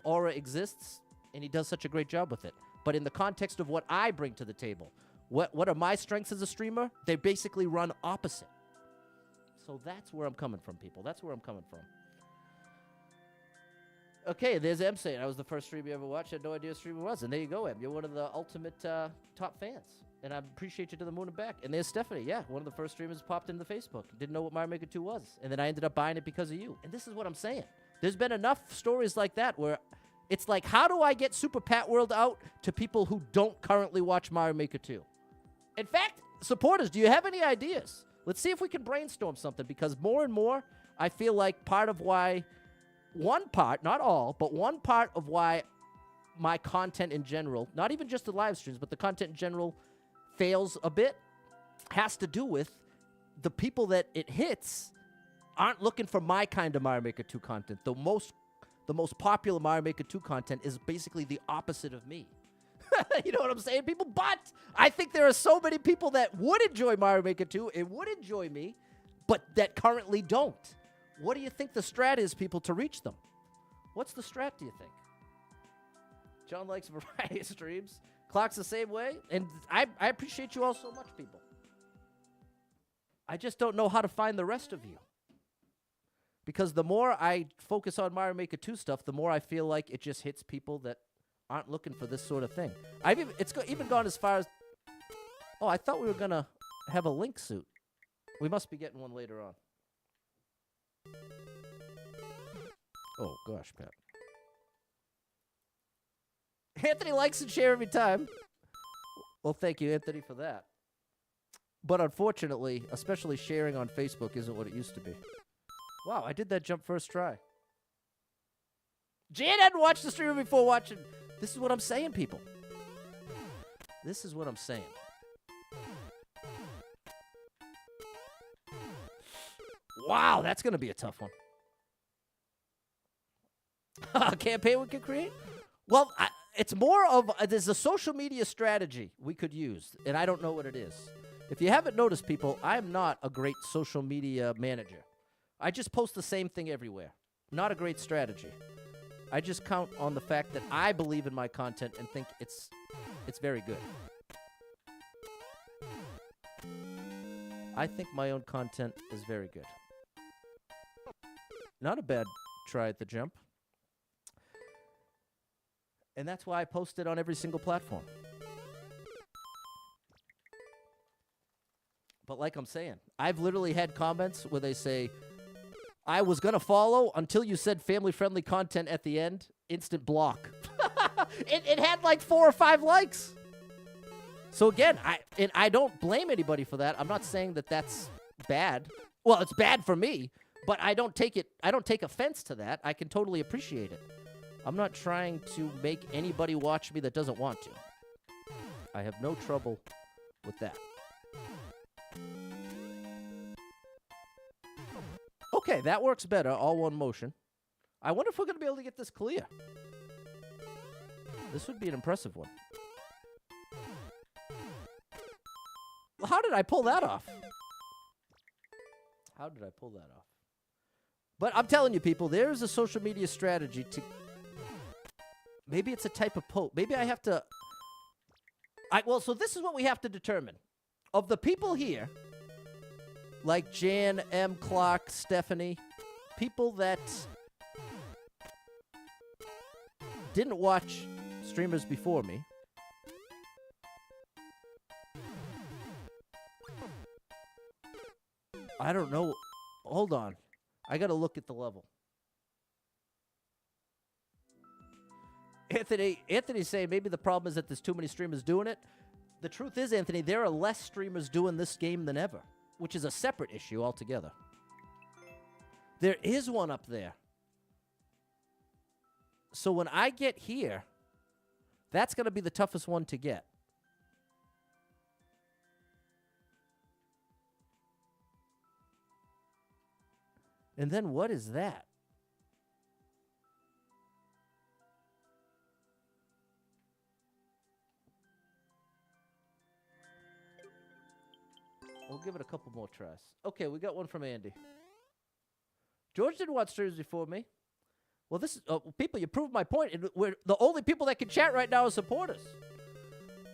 Aura exists and he does such a great job with it. But in the context of what I bring to the table, what are my strengths as a streamer? They basically run opposite. So that's where I'm coming from, people. That's where I'm coming from. Okay, there's M saying, I was the first streamer you ever watched. I had no idea what streamer was. And there you go, M. You're one of the ultimate top fans. And I appreciate you to the moon and back. And there's Stephanie. Yeah, one of the first streamers popped into Facebook. Didn't know what Mario Maker 2 was. And then I ended up buying it because of you. And this is what I'm saying. There's been enough stories like that where it's like, how do I get Super Pat World out to people who don't currently watch Mario Maker 2? In fact, supporters, do you have any ideas? Let's see if we can brainstorm something, because more and more, I feel like part of why, one part, not all, but one part of why my content in general, not even just the live streams, but the content in general fails a bit, has to do with the people that it hits aren't looking for my kind of Mario Maker 2 content. The most popular Mario Maker 2 content is basically the opposite of me. You know what I'm saying, people? But I think there are so many people that would enjoy Mario Maker 2 and would enjoy me, but that currently don't. What do you think the strat is, people, to reach them? What's the strat, do you think? John likes variety of streams. Clock's the same way. And I appreciate you all so much, people. I just don't know how to find the rest of you. Because the more I focus on Mario Maker 2 stuff, the more I feel like it just hits people that aren't looking for this sort of thing. It's even gone as far as... Oh, I thought we were going to have a Link suit. We must be getting one later on. Oh, gosh, Pat. Anthony likes and share every time. Well, thank you, Anthony, for that. But unfortunately, especially sharing on Facebook isn't what it used to be. Wow, I did that jump first try. Jan hadn't watched the streamer before watching. This is what I'm saying, people. This is what I'm saying. Wow, that's going to be a tough one. A campaign we could create? Well, it's more of there's a social media strategy we could use, and I don't know what it is. If you haven't noticed, people, I'm not a great social media manager. I just post the same thing everywhere. Not a great strategy. I just count on the fact that I believe in my content and think it's very good. I think my own content is very good. Not a bad try at the jump. And that's why I post it on every single platform. But like I'm saying, I've literally had comments where they say, I was going to follow until you said family-friendly content at the end. Instant block. It had like 4 or 5 likes. So again, I don't blame anybody for that. I'm not saying that that's bad. Well, it's bad for me, but I don't take offense to that. I can totally appreciate it. I'm not trying to make anybody watch me that doesn't want to. I have no trouble with that. Okay, that works better, all one motion. I wonder if we're going to be able to get this clear. This would be an impressive one. Well, how did I pull that off? How did I pull that off? But I'm telling you, people, there's a social media strategy to... Maybe it's a type of post. Maybe I have to... So this is what we have to determine. Of the people here, like Jan, M, Clark, Stephanie, people that didn't watch streamers before me, I don't know. Hold on. I got to look at the level. Anthony's saying maybe the problem is that there's too many streamers doing it. The truth is, Anthony, there are less streamers doing this game than ever, which is a separate issue altogether. There is one up there. So when I get here, that's going to be the toughest one to get. And then what is that? We'll give it a couple more tries. Okay, we got one from Andy. George didn't watch streams before me. Well, this is people. You proved my point. We're the only people that can chat right now are supporters.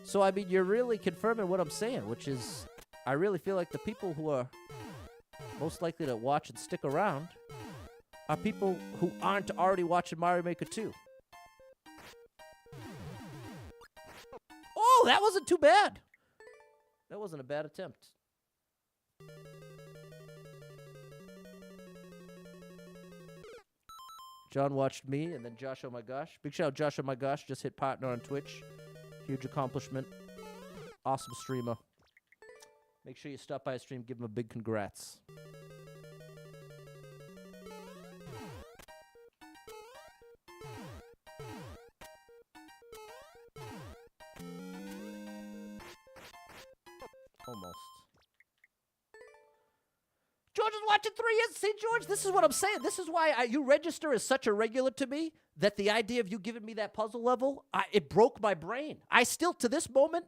So I mean, you're really confirming what I'm saying, which is, I really feel like the people who are most likely to watch and stick around are people who aren't already watching Mario Maker 2. Oh, that wasn't too bad. That wasn't a bad attempt. John watched me, and then Josh, oh my gosh. Big shout out, Josh, oh my gosh. Just hit partner on Twitch. Huge accomplishment. Awesome streamer. Make sure you stop by his stream. Give him a big congrats. Almost. George is watching 3 years. See, George, this is what I'm saying. This is why you register as such a regular to me, that the idea of you giving me that puzzle level, it broke my brain. I still, to this moment,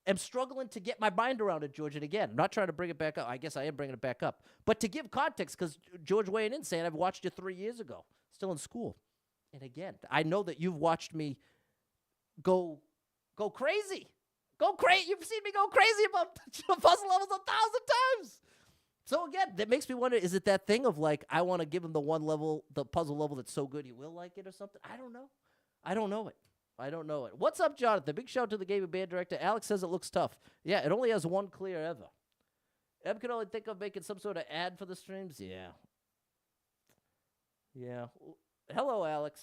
am struggling to get my mind around it, George. And again, I'm not trying to bring it back up. I guess I am bringing it back up. But to give context, because George weighing in saying, I've watched you 3 years ago, still in school. And again, I know that you've watched me go crazy. Go crazy. You've seen me go crazy about puzzle levels 1,000 times. So again, that makes me wonder, is it that thing of like, I want to give him the one level, the puzzle level that's so good he will like it or something? I don't know. I don't know it. What's up, Jonathan? Big shout out to the gaming band director. Alex says it looks tough. Yeah, it only has one clear ever. Em can only think of making some sort of ad for the streams. Yeah. Yeah. Hello, Alex.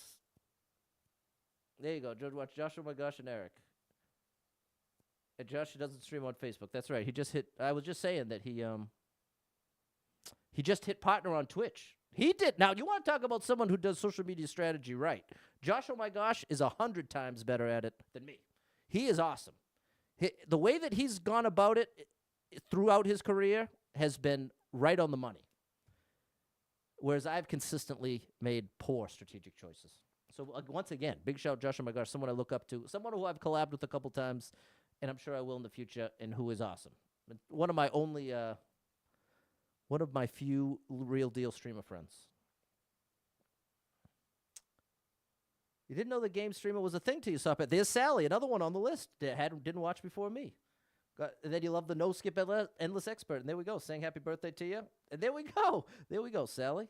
There you go. Watch Joshua, my gosh, and Eric. And Josh doesn't stream on Facebook. That's right. He just hit. I was just saying that he just hit partner on Twitch. He did. Now, you want to talk about someone who does social media strategy right. Josh, oh my gosh, is 100 times better at it than me. He is awesome. The way that he's gone about it throughout his career has been right on the money. Whereas I've consistently made poor strategic choices. So once again, big shout Joshua McGar, someone I look up to, someone who I've collabed with a couple times, and I'm sure I will in the future, and who is awesome. One of my few real deal streamer friends. You didn't know the game streamer was a thing till you saw it. There's Sally, another one on the list that didn't watch before me. And then you love the no skip endless expert, and there we go, saying happy birthday to you. And there we go, Sally.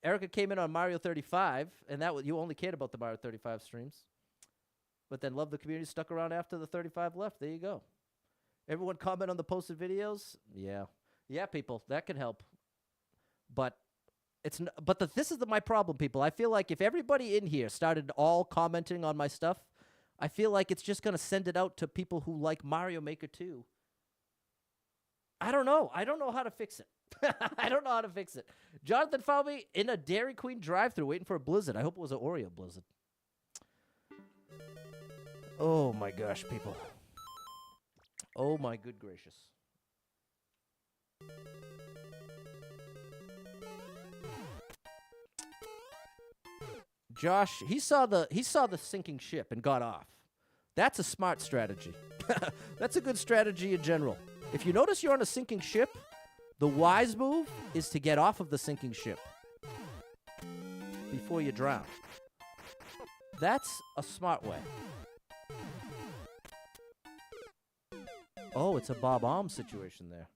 Erica came in on Mario 35, and you only cared about the Mario 35 streams. But then loved the community, stuck around after the 35 left. There you go. Everyone comment on the posted videos? Yeah, people, that can help. But this is my problem, people. I feel like if everybody in here started all commenting on my stuff, I feel like it's just going to send it out to people who like Mario Maker 2. I don't know. I don't know how to fix it. I don't know how to fix it. Jonathan found me in a Dairy Queen drive-thru waiting for a Blizzard. I hope it was an Oreo Blizzard. Oh, my gosh, people. Oh, my good gracious. Josh, he saw the sinking ship and got off. That's a smart strategy. That's a good strategy in general. If you notice you're on a sinking ship, the wise move is to get off of the sinking ship before you drown. That's a smart way. Oh, it's a Bob Alm situation there.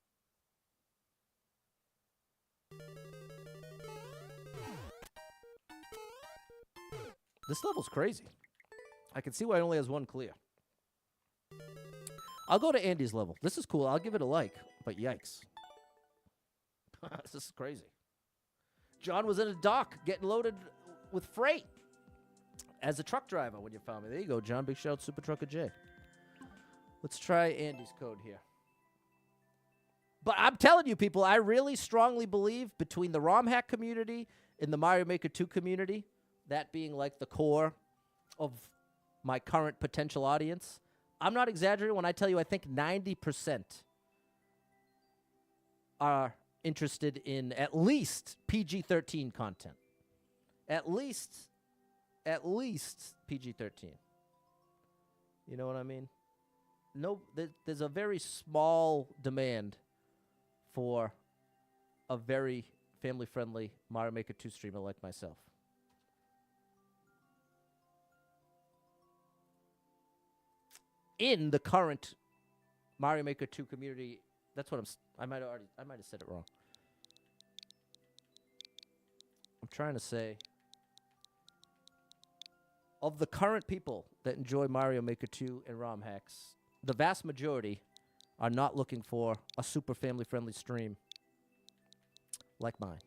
This level's crazy. I can see why it only has one clear. I'll go to Andy's level. This is cool. I'll give it a like, but yikes. This is crazy. John was in a dock getting loaded with freight as a truck driver when you found me. There you go, John. Big shout, Super Trucker J. Let's try Andy's code here. But I'm telling you, people, I really strongly believe between the ROM hack community and the Mario Maker 2 community, that being like the core of my current potential audience, I'm not exaggerating when I tell you I think 90% are interested in at least PG-13 content. At least PG-13. You know what I mean? No, there's a very small demand for a very family-friendly Mario Maker 2 streamer like myself. In the current Mario Maker 2 community, that's what I might have said it wrong. I'm trying to say, of the current people that enjoy Mario Maker 2 and ROM hacks, the vast majority are not looking for a super family-friendly stream like mine.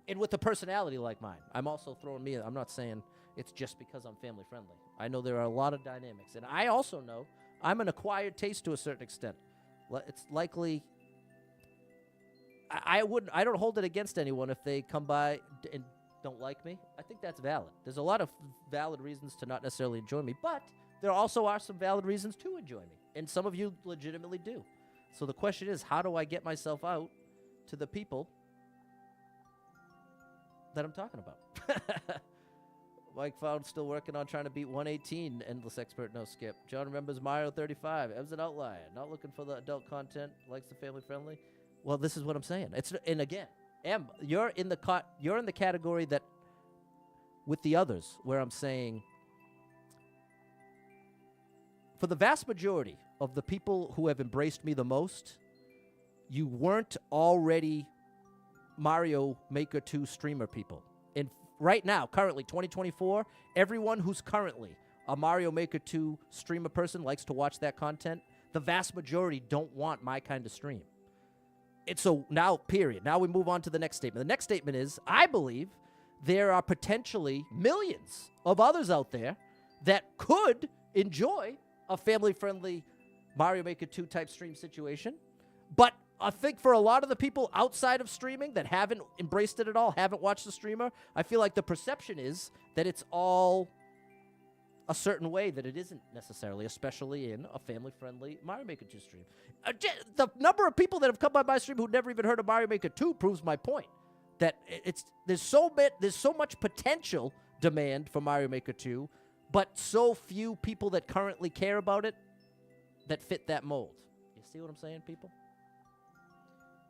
And with a personality like mine. I'm also throwing me, I'm not saying it's just because I'm family-friendly. I know there are a lot of dynamics. And I also know I'm an acquired taste to a certain extent. It's likely, I don't hold it against anyone if they come by and don't like me. I think that's valid. There's a lot of valid reasons to not necessarily enjoy me, but there also are some valid reasons to enjoy me. And some of you legitimately do. So the question is, how do I get myself out to the people that I'm talking about? Mike Found still working on trying to beat 118. Endless expert, no skip. John remembers Mario 35. Em's an outlier. Not looking for the adult content. Likes the family friendly. Well, this is what I'm saying. And again, Em, you're in the category that with the others where I'm saying, for the vast majority of the people who have embraced me the most, you weren't already Mario Maker 2 streamer people. And right now, currently, 2024, everyone who's currently a Mario Maker 2 streamer person likes to watch that content. The vast majority don't want my kind of stream. It's so now, period. Now we move on to the next statement. The next statement is, I believe there are potentially millions of others out there that could enjoy a family-friendly Mario Maker 2 type stream situation. But I think for a lot of the people outside of streaming that haven't embraced it at all, haven't watched the streamer, I feel like the perception is that it's all a certain way that it isn't necessarily, especially in a family-friendly Mario Maker 2 stream. The number of people that have come by my stream who never even heard of Mario Maker 2 proves my point. That there's so much potential demand for Mario Maker 2, but so few people that currently care about it that fit that mold. You see what I'm saying, people?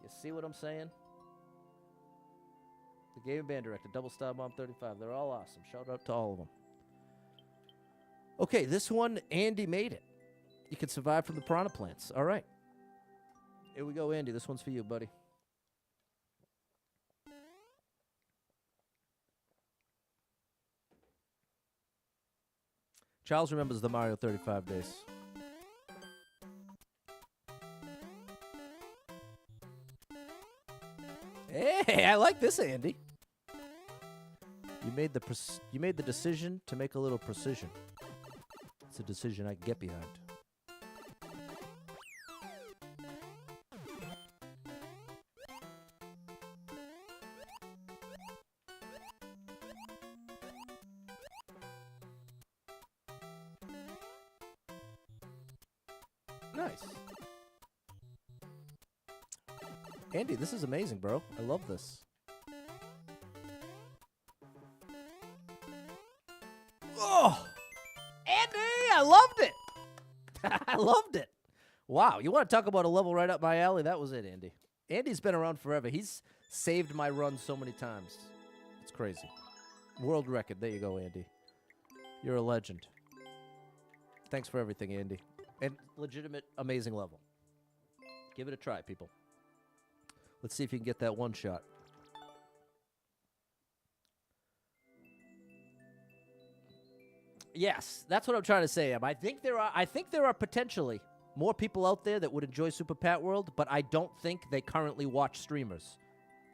You see what I'm saying? The Game and Band Director, Double Star Bomb 35. They're all awesome. Shout out to all of them. Okay, this one, Andy made it. You can survive from the piranha plants. All right. Here we go, Andy. This one's for you, buddy. Charles remembers the Mario 35 days. Hey, I like this, Andy. You made the decision to make a little precision. It's a decision I can get behind. Nice. Andy, this is amazing, bro. I love this. Oh! Andy, I loved it! I loved it. Wow, you want to talk about a level right up my alley? That was it, Andy. Andy's been around forever. He's saved my run so many times. It's crazy. World record. There you go, Andy. You're a legend. Thanks for everything, Andy. And legitimate, amazing level. Give it a try, people. Let's see if you can get that one shot. Yes, that's what I'm trying to say, Em. I think there are potentially more people out there that would enjoy Super Pat World, but I don't think they currently watch streamers.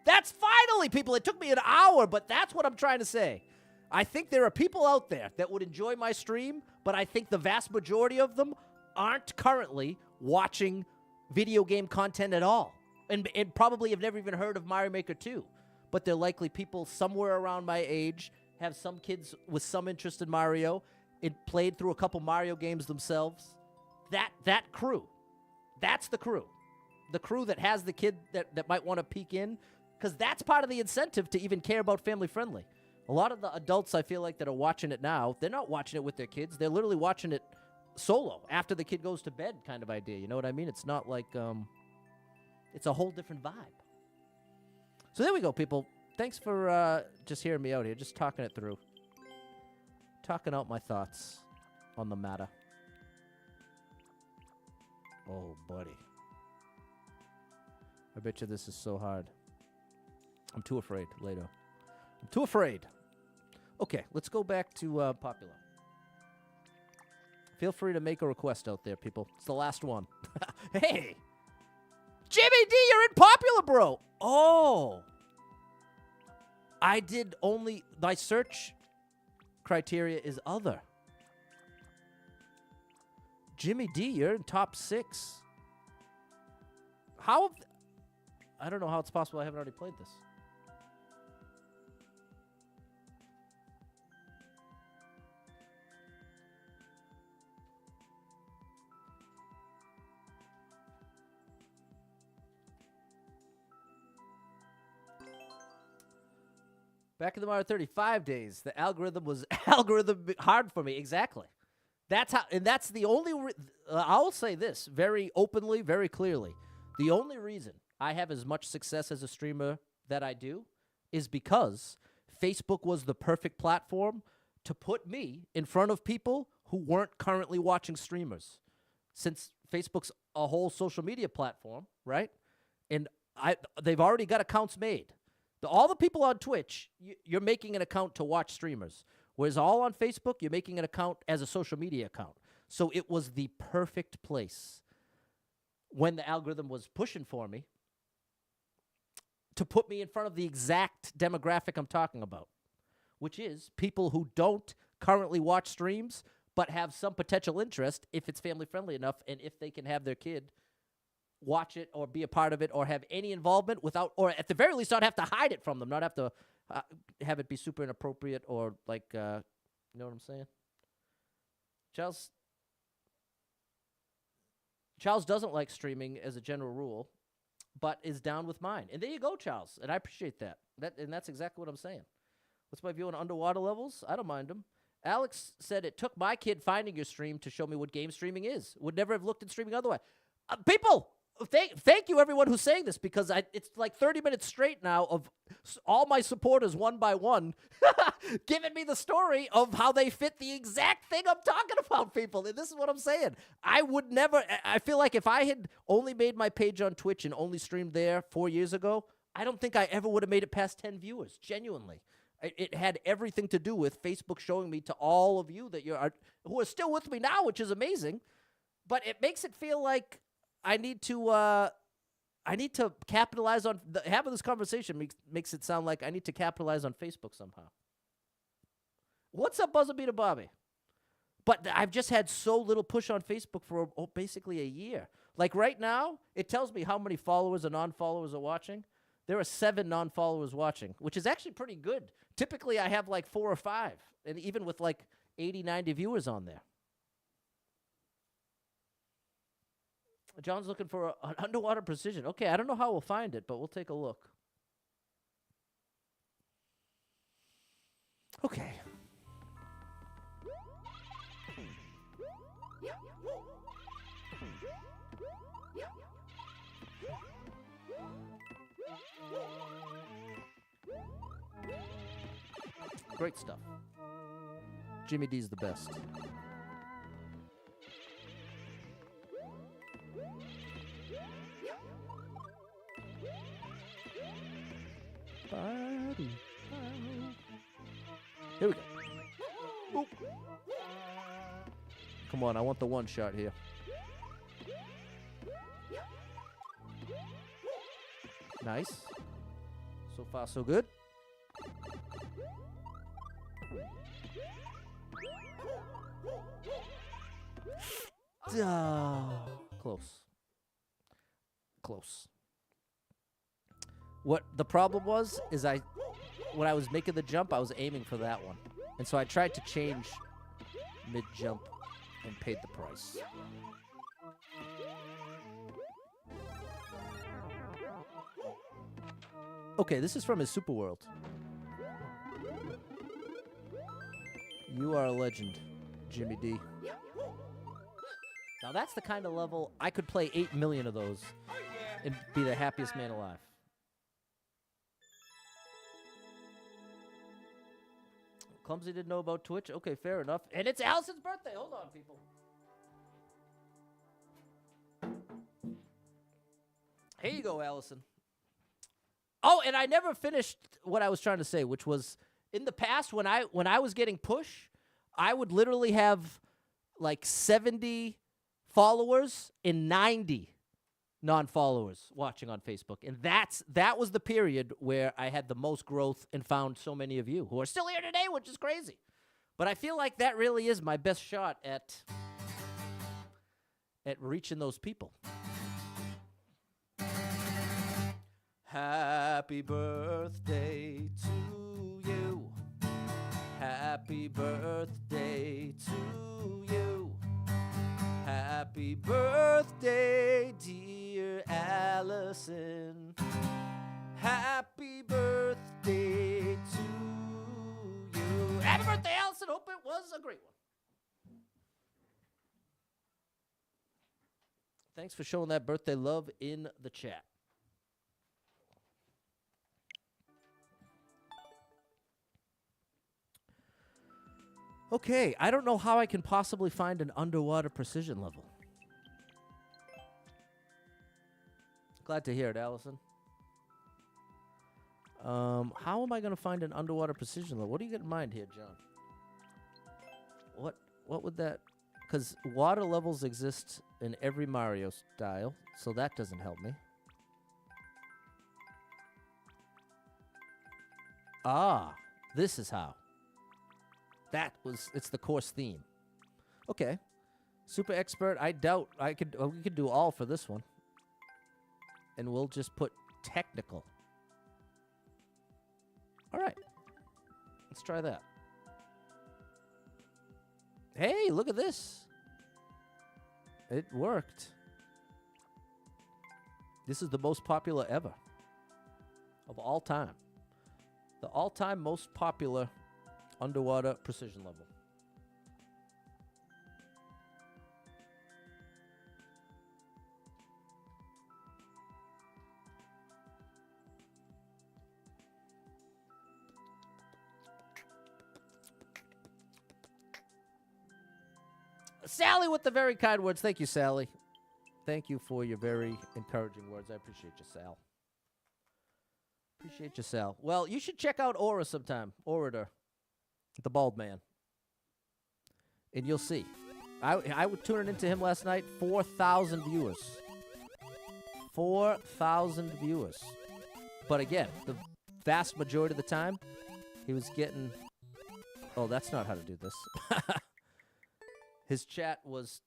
That's finally, people. It took me an hour, but that's what I'm trying to say. I think there are people out there that would enjoy my stream, but I think the vast majority of them aren't currently watching video game content at all. And probably have never even heard of Mario Maker 2. But they're likely people somewhere around my age, have some kids with some interest in Mario, and played through a couple Mario games themselves. That crew. That's the crew. The crew that has the kid that might want to peek in. Because that's part of the incentive to even care about family friendly. A lot of the adults I feel like that are watching it now, they're not watching it with their kids. They're literally watching it solo after the kid goes to bed kind of idea. You know what I mean? It's not like... It's a whole different vibe. So there we go, people. Thanks for just hearing me out here, just talking it through. Talking out my thoughts on the matter. Oh, buddy. I bet you this is so hard. I'm too afraid, Lato. I'm too afraid. Okay, let's go back to Popular. Feel free to make a request out there, people. It's the last one. Hey! Jimmy D, you're in Popular, bro. Oh. I did only... My search criteria is other. Jimmy D, you're in top 6. How... I don't know how it's possible I haven't already played this. Back in the Mario 35 days, the algorithm was algorithm hard for me. Exactly. That's how, and that's the only. I'll say this very openly, very clearly. The only reason I have as much success as a streamer that I do is because Facebook was the perfect platform to put me in front of people who weren't currently watching streamers. Since Facebook's a whole social media platform, right? And they've already got accounts made. All the people on Twitch, you're making an account to watch streamers. Whereas all on Facebook, you're making an account as a social media account. So it was the perfect place when the algorithm was pushing for me to put me in front of the exact demographic I'm talking about, which is people who don't currently watch streams but have some potential interest if it's family-friendly enough and if they can have their kid watch it or be a part of it or have any involvement without, or at the very least not have to hide it from them, not have to have it be super inappropriate or like, you know what I'm saying? Charles doesn't like streaming as a general rule, but is down with mine. And there you go, Charles. And I appreciate that. And that's exactly what I'm saying. What's my view on underwater levels? I don't mind them. Alex said it took my kid finding your stream to show me what game streaming is. Would never have looked at streaming otherwise. People, thank you everyone who's saying this, because it's like 30 minutes straight now of all my supporters one by one giving me the story of how they fit the exact thing I'm talking about, people. And this is what I'm saying. I would never, I feel like if I had only made my page on Twitch and only streamed there 4 years ago, I don't think I ever would have made it past 10 viewers, genuinely. It had everything to do with Facebook showing me to all of you that who are still with me now, which is amazing. But it makes it feel like I need to capitalize on having this conversation. Makes it sound like I need to capitalize on Facebook somehow. What's up, Buzzabita Bobby? But I've just had so little push on Facebook for basically a year. Like right now, it tells me how many followers or non-followers are watching. There are 7 non-followers watching, which is actually pretty good. Typically, I have like 4 or 5, and even with like 80, 90 viewers on there. John's looking for an underwater precision. Okay, I don't know how we'll find it, but we'll take a look. Okay. Great stuff. Jimmy D's the best. Here we go. Oop. Come on, I want the one shot here. Nice. So far, so good. Close. Close. What the problem was is when I was making the jump, I was aiming for that one. And so I tried to change mid-jump and paid the price. Okay, this is from his Super World. You are a legend, Jimmy D. Now that's the kind of level I could play 8 million of those and be the happiest man alive. Clumsy didn't know about Twitch? Okay, fair enough. And it's Allison's birthday. Hold on, people. Here you go, Allison. Oh, and I never finished what I was trying to say, which was in the past when I was getting push, I would literally have like 70 followers and 90 non-followers watching on Facebook. And that was the period where I had the most growth and found so many of you who are still here today, which is crazy. But I feel like that really is my best shot at reaching those people. Happy birthday to you. Happy birthday to you. Happy birthday, dear Allison. Happy birthday to you. Happy birthday, Allison. Hope it was a great one. Thanks for showing that birthday love in the chat. Okay, I don't know how I can possibly find an underwater precision level. Glad to hear it, Allison. How am I going to find an underwater precision level? What do you got in mind here, John? What would that... Because water levels exist in every Mario style, so that doesn't help me. Ah, this is how. It's the course theme. Okay. Super expert, I doubt we could do all for this one. And we'll just put technical. All right. Let's try that. Hey, look at this. It worked. This is the most popular ever of all time. The all-time most popular underwater precision level. Sally with the very kind words. Thank you, Sally. Thank you for your very encouraging words. I appreciate you, Sal. Appreciate you, Sal. Well, you should check out Aura sometime. Orator. The bald man. And you'll see. I was tuning into him last night. 4,000 viewers. 4,000 viewers. But again, the vast majority of the time, he was getting... Oh, that's not how to do this. His chat was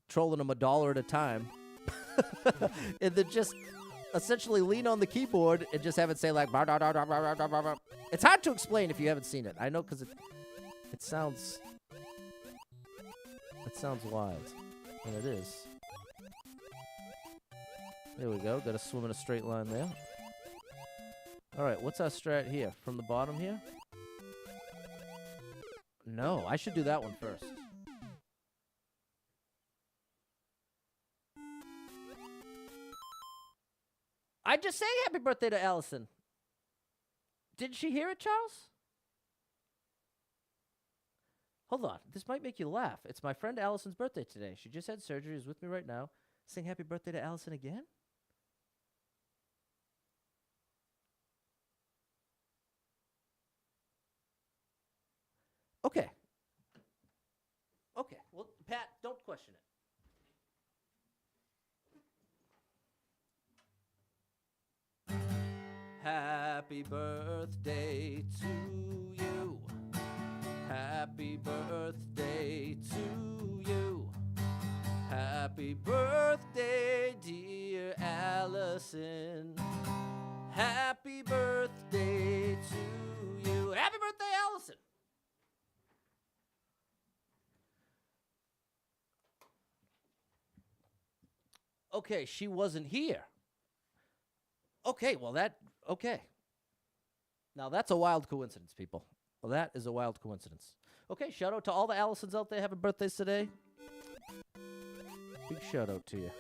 trolling him $1 at a time. And then just essentially lean on the keyboard and just have it say like... It's hard to explain if you haven't seen it. I know because it sounds... It sounds wild. And it is. There we go. Got to swim in a straight line there. All right, what's our strat here? From the bottom here? No, I should do that one first. I just sang happy birthday to Allison. Did she hear it, Charles? Hold on. This might make you laugh. It's my friend Allison's birthday today. She just had surgery. Is with me right now. Sing happy birthday to Allison again? Okay. Okay. Well, Pat, don't question it. Happy birthday to you. Happy birthday to you. Happy birthday, dear Allison. Happy birthday to you. Happy birthday, Allison. Okay, she wasn't here. Okay, well okay. Now that's a wild coincidence, people. Well, that is a wild coincidence. Okay, shout out to all the Allisons out there having birthdays today. Big shout out to you.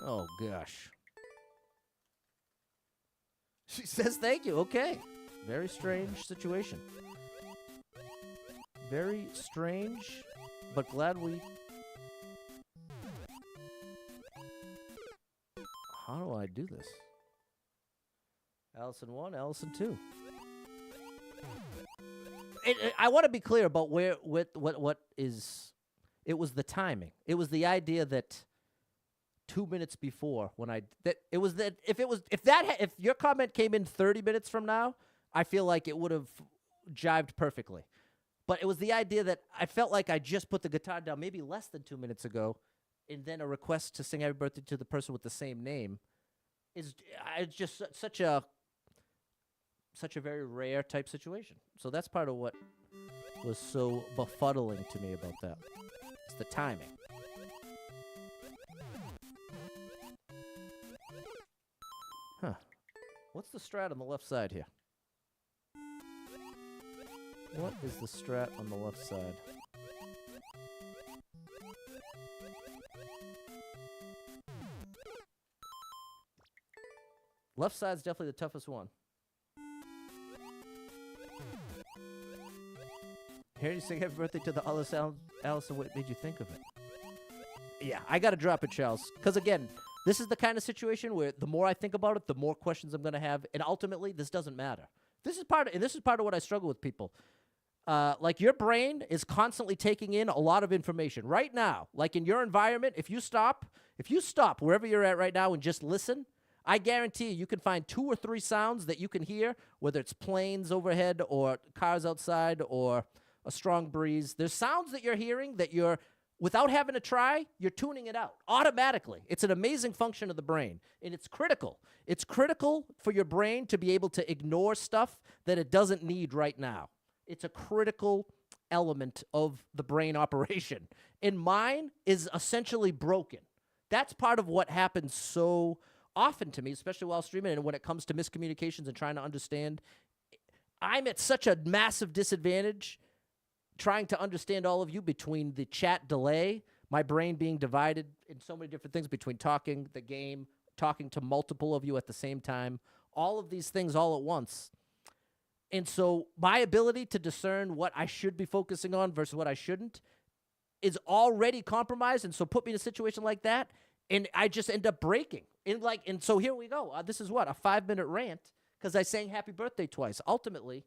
Oh, gosh. She says thank you. Okay. Very strange situation. Very strange, but glad we... How do I do this? Allison 1, Allison 2. I want to be clear about what is... It was the timing. It was the idea that 2 minutes before when if your comment came in 30 minutes from now, I feel like it would have jived perfectly. But it was the idea that I felt like I just put the guitar down maybe less than 2 minutes ago, and then a request to sing happy birthday to the person with the same name is just such a very rare type situation. So that's part of what was so befuddling to me about that. It's the timing. Huh. What's the strat on the left side here? What is the strat on the left side? Left side's definitely the toughest one. Hearing you sing happy birthday to the Allison, what made you think of it? Yeah, I gotta drop it, Charles. Because again, this is the kind of situation where the more I think about it, the more questions I'm gonna have, and ultimately, this doesn't matter. This is part of what I struggle with people. Like your brain is constantly taking in a lot of information right now. Like in your environment, if you stop wherever you're at right now and just listen, I guarantee you can find 2 or 3 sounds that you can hear, whether it's planes overhead or cars outside or a strong breeze. There's sounds that you're hearing that you're, without having to try, you're tuning it out automatically. It's an amazing function of the brain, and it's critical. It's critical for your brain to be able to ignore stuff that it doesn't need right now. It's a critical element of the brain operation. And mine is essentially broken. That's part of what happens so often to me, especially while streaming, and when it comes to miscommunications and trying to understand. I'm at such a massive disadvantage trying to understand all of you between the chat delay, my brain being divided in so many different things between talking, the game, talking to multiple of you at the same time, all of these things all at once. And so my ability to discern what I should be focusing on versus what I shouldn't is already compromised. And so put me in a situation like that, and I just end up breaking. And so here we go. This is what, a 5-minute rant because I sang happy birthday twice. Ultimately,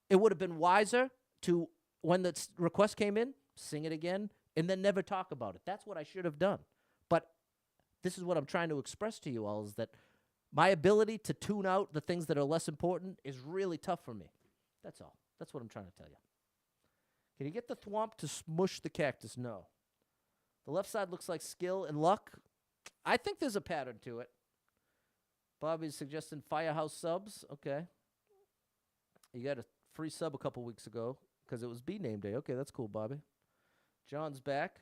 it would have been wiser to, when the request came in, sing it again, and then never talk about it. That's what I should have done. But this is what I'm trying to express to you all, is that my ability to tune out the things that are less important is really tough for me. That's all. That's what I'm trying to tell you. Can you get the thwomp to smush the cactus? No. The left side looks like skill and luck. I think there's a pattern to it. Bobby's suggesting Firehouse subs. Okay. You got a free sub a couple weeks ago because it was B-name day. Okay, that's cool, Bobby. John's back.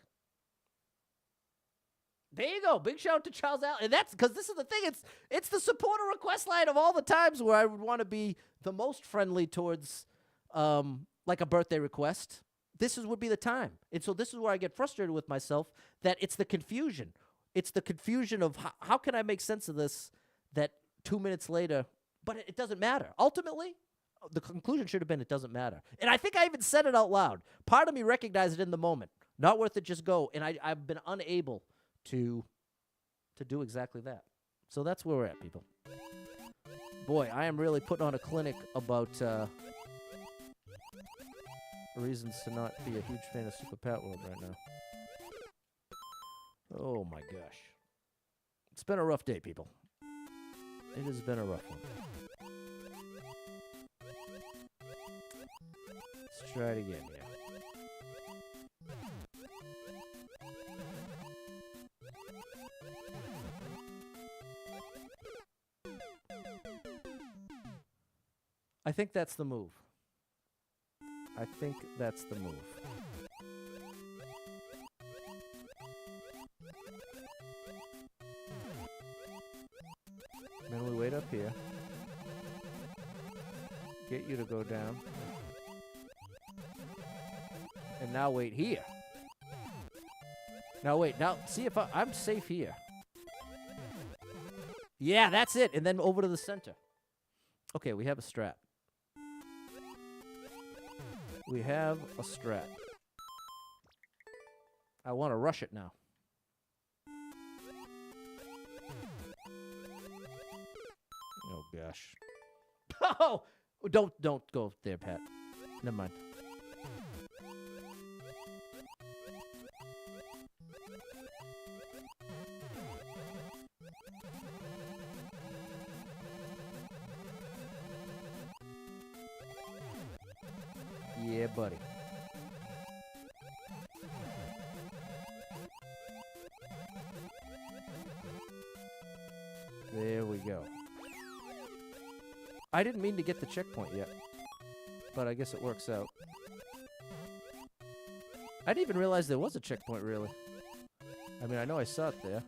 There you go. Big shout out to Charles Allen. And that's because this is the thing. It's the supporter request line of all the times where I would want to be the most friendly towards like a birthday request. This would be the time. And so this is where I get frustrated with myself, that it's the confusion. It's the confusion of how can I make sense of this that 2 minutes later, but it doesn't matter. Ultimately, the conclusion should have been it doesn't matter. And I think I even said it out loud. Part of me recognized it in the moment. Not worth it, just go. And I've been unable to do exactly that. So that's where we're at, people. Boy, I am really putting on a clinic about reasons to not be a huge fan of Super Pat World right now. Oh my gosh. It's been a rough day, people. It has been a rough one. Let's try it again here. I think that's the move. I think that's the move. Then we wait up here. Get you to go down. And now wait here. Now wait. Now see if I'm safe here. Yeah, that's it. And then over to the center. Okay, we have a strat. We have a strat. I want to rush it now. Oh gosh. Oh, don't go there, Pat. Never mind. Yeah, buddy. There we go. I didn't mean to get the checkpoint yet, but I guess it works out. I didn't even realize there was a checkpoint, really. I mean, I know I saw it there.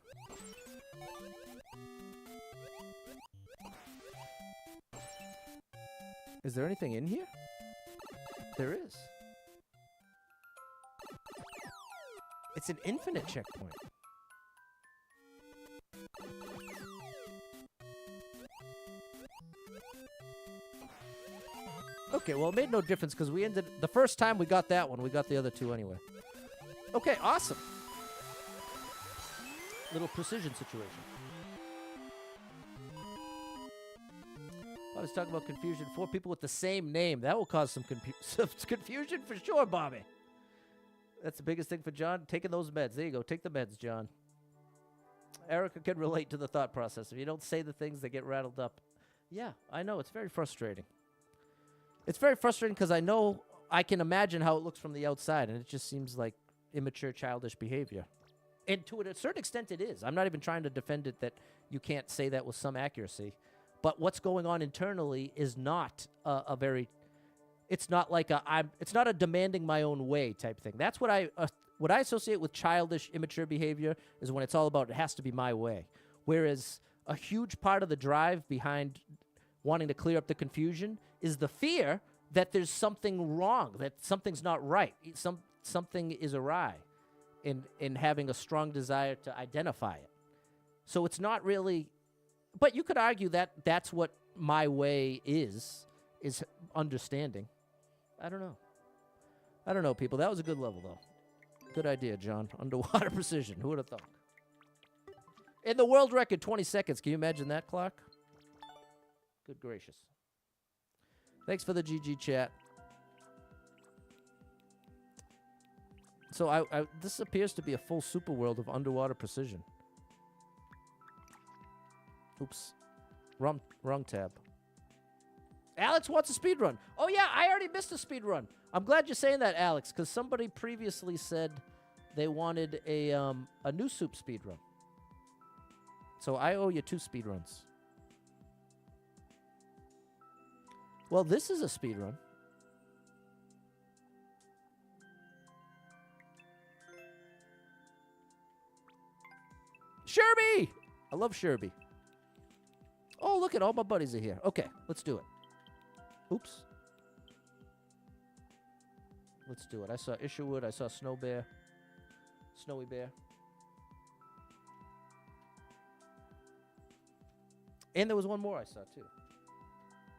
Is there anything in here? There is. It's an infinite checkpoint. Okay, well, it made no difference because we ended... The first time we got that one, we got the other two anyway. Okay, awesome. Little precision situation. I was talking about confusion. 4 people with the same name. That will cause some confusion for sure, Bobby. That's the biggest thing for John. Taking those meds. There you go. Take the meds, John. Erica can relate to the thought process. If you don't say the things, they get rattled up. Yeah, I know. It's very frustrating. It's very frustrating because I know I can imagine how it looks from the outside, and it just seems like immature, childish behavior. And to a certain extent, it is. I'm not even trying to defend it that you can't say that with some accuracy. But what's going on internally is not a very It's not like it's not a demanding my own way type thing. That's what I associate with childish, immature behavior is when it's all about it has to be my way. Whereas a huge part of the drive behind wanting to clear up the confusion is the fear that there's something wrong, that something's not right, something is awry, in having a strong desire to identify it. So it's not really, but you could argue that that's what my way is understanding. I don't know, people. That was a good level, though. Good idea, John. Underwater precision. Who would have thought? In the world record, 20 seconds. Can you imagine that clock? Good gracious. Thanks for the GG chat. So this appears to be a full super world of underwater precision. Oops. Wrong tab. Alex wants a speed run. Oh, yeah, I already missed a speed run. I'm glad you're saying that, Alex, because somebody previously said they wanted a new soup speed run. So I owe you 2 speed runs. Well, this is a speed run. Sherby! I love Sherby. Oh, look at all my buddies are here. Okay, let's do it. Oops. Let's do it. I saw Isherwood. I saw Snowy Bear. And there was one more I saw, too.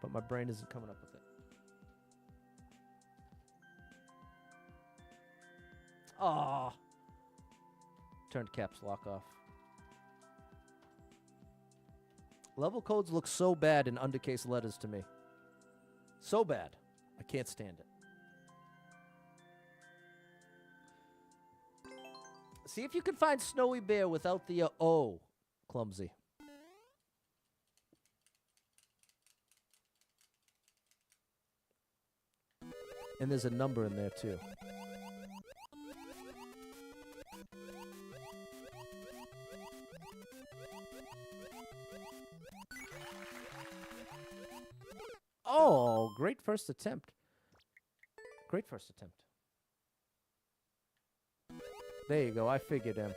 But my brain isn't coming up with it. Aw. Turned caps lock off. Level codes look so bad in undercase letters to me. So bad. I can't stand it. See if you can find Snowy Bear without the O, Clumsy. And there's a number in there, too. Oh, great first attempt. Great first attempt. There you go. I figured him.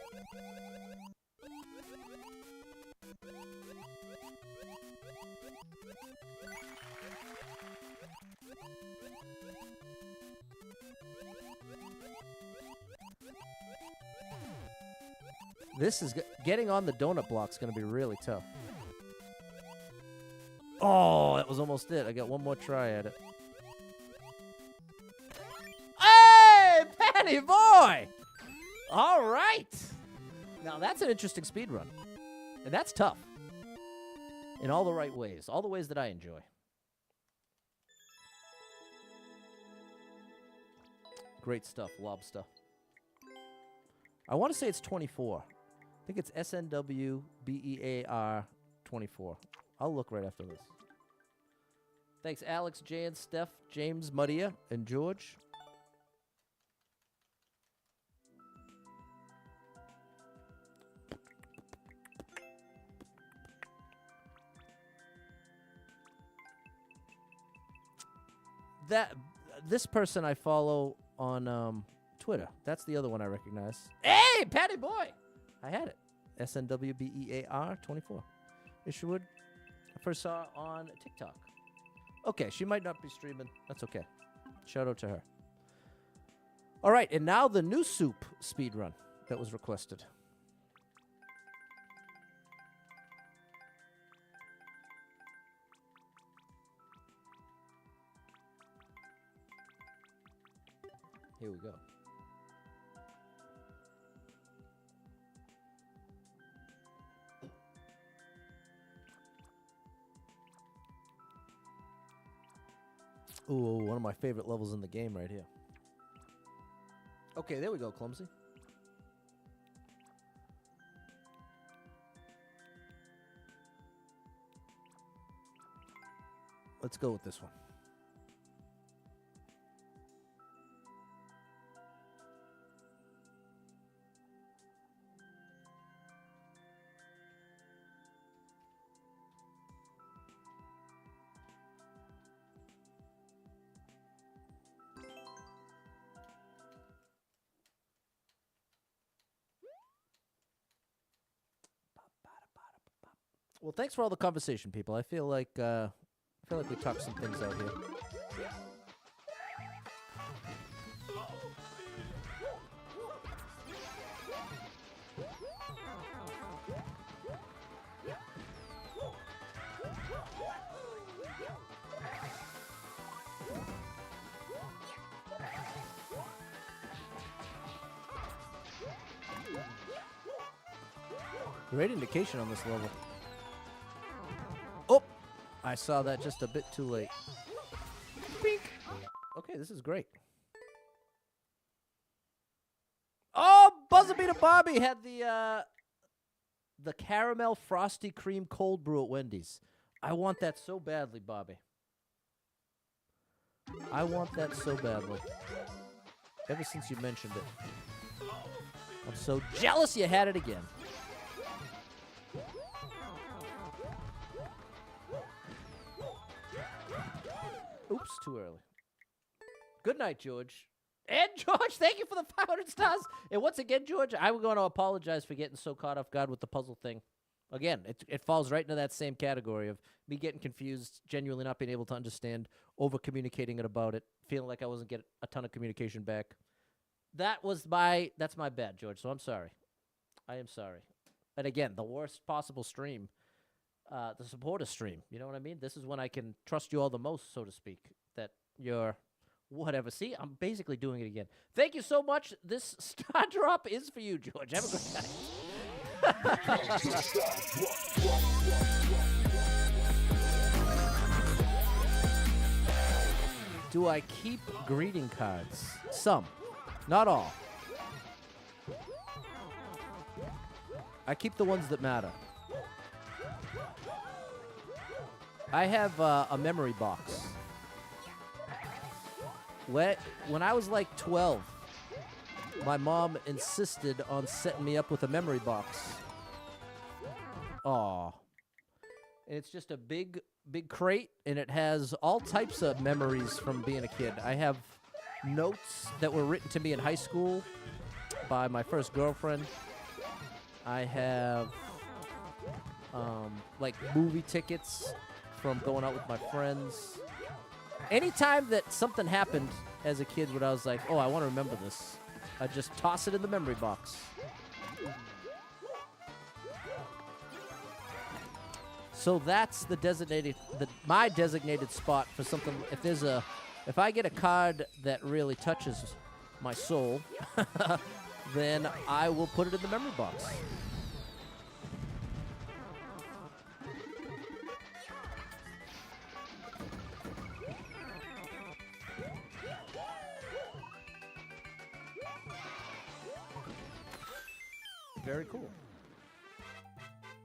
This is getting on the donut block's going to be really tough. Oh, that was almost it. I got one more try at it. Hey, Patty boy! All right. Now, that's an interesting speed run. And that's tough. In all the right ways. All the ways that I enjoy. Great stuff, lobster. I want to say it's 24. I think it's SNWBEAR 24. I'll look right after this. Thanks, Alex, Jan, Steph, James, Maria, and George. This person I follow on Twitter. That's the other one I recognize. Hey, Patty boy! I had it. SNWBEAR 24. Isherwood. I first saw on TikTok. Okay, she might not be streaming. That's okay. Shout out to her. All right, and now the new soup speed run that was requested. Here we go. Ooh, one of my favorite levels in the game right here. Okay, there we go, Clumsy. Let's go with this one. Well, thanks for all the conversation, people. I feel like we talked some things out here. Great indication on this level. Oh, I saw that just a bit too late. Pink. Okay, this is great. Oh, Buzzer Beater Bobby had the caramel frosty cream cold brew at Wendy's. I want that so badly, Bobby. I want that so badly. Ever since you mentioned it. I'm so jealous you had it again. Oops, too early. Good night, George. And George, thank you for the 500 stars. And once again, George, I'm going to apologize for getting so caught off guard with the puzzle thing. Again, it falls right into that same category of me getting confused, genuinely not being able to understand, over-communicating it about it, feeling like I wasn't getting a ton of communication back. That's my bad, George, so I'm sorry. I am sorry. And again, the worst possible stream, the supporter stream, you know what I mean? This is when I can trust you all the most, so to speak, that you're whatever. See, I'm basically doing it again. Thank you so much. This star drop is for you, George. Have a great night. Do I keep greeting cards? Some. Not all. I keep the ones that matter. I have a memory box. When I was like 12, my mom insisted on setting me up with a memory box. Aw. And it's just a big crate, and it has all types of memories from being a kid. I have notes that were written to me in high school by my first girlfriend. I have like movie tickets from going out with my friends. Anytime that something happened as a kid when I was like, oh, I want to remember this, I just toss it in the memory box. So that's my designated spot for something. If I get a card that really touches my soul, then I will put it in the memory box. Very cool.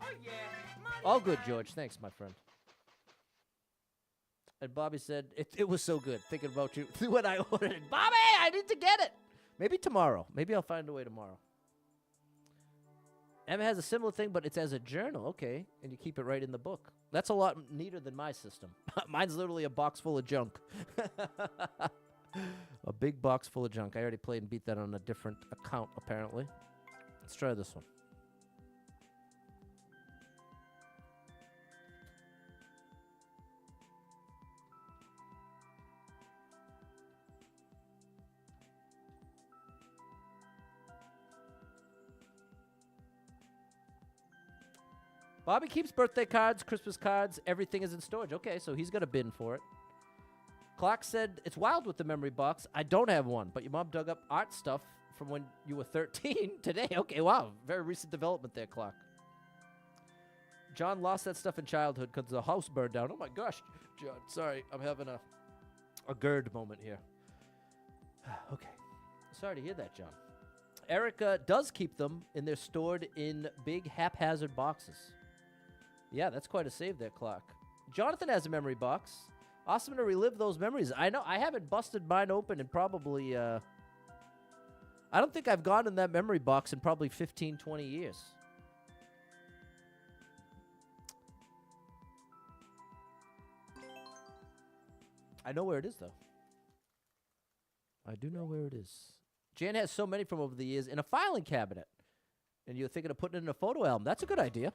Oh, yeah. Money. All good, George. Thanks, my friend. And Bobby said, it was so good thinking about you when I ordered it. Bobby, I need to get it. Maybe tomorrow. Maybe I'll find a way tomorrow. Emma has a similar thing, but it's as a journal. Okay. And you keep it right in the book. That's a lot neater than my system. Mine's literally a box full of junk. A big box full of junk. I already played and beat that on a different account, apparently. Let's try this one. Bobby keeps birthday cards, Christmas cards, everything is in storage. Okay, so he's got a bin for it. Clark said, it's wild with the memory box. I don't have one, but your mom dug up art stuff from when you were 13 today. Okay, wow. Very recent development there, Clark. John lost that stuff in childhood because the house burned down. Oh, my gosh, John. Sorry, I'm having a GERD moment here. Okay. Sorry to hear that, John. Erica does keep them, and they're stored in big haphazard boxes. Yeah, that's quite a save there, Clark. Jonathan has a memory box. Awesome to relive those memories. I know I haven't busted mine open in probably, I don't think I've gone in that memory box in probably 15, 20 years. I know where it is, though. I do know where it is. Jan has so many from over the years in a filing cabinet. And you're thinking of putting it in a photo album. That's a good idea.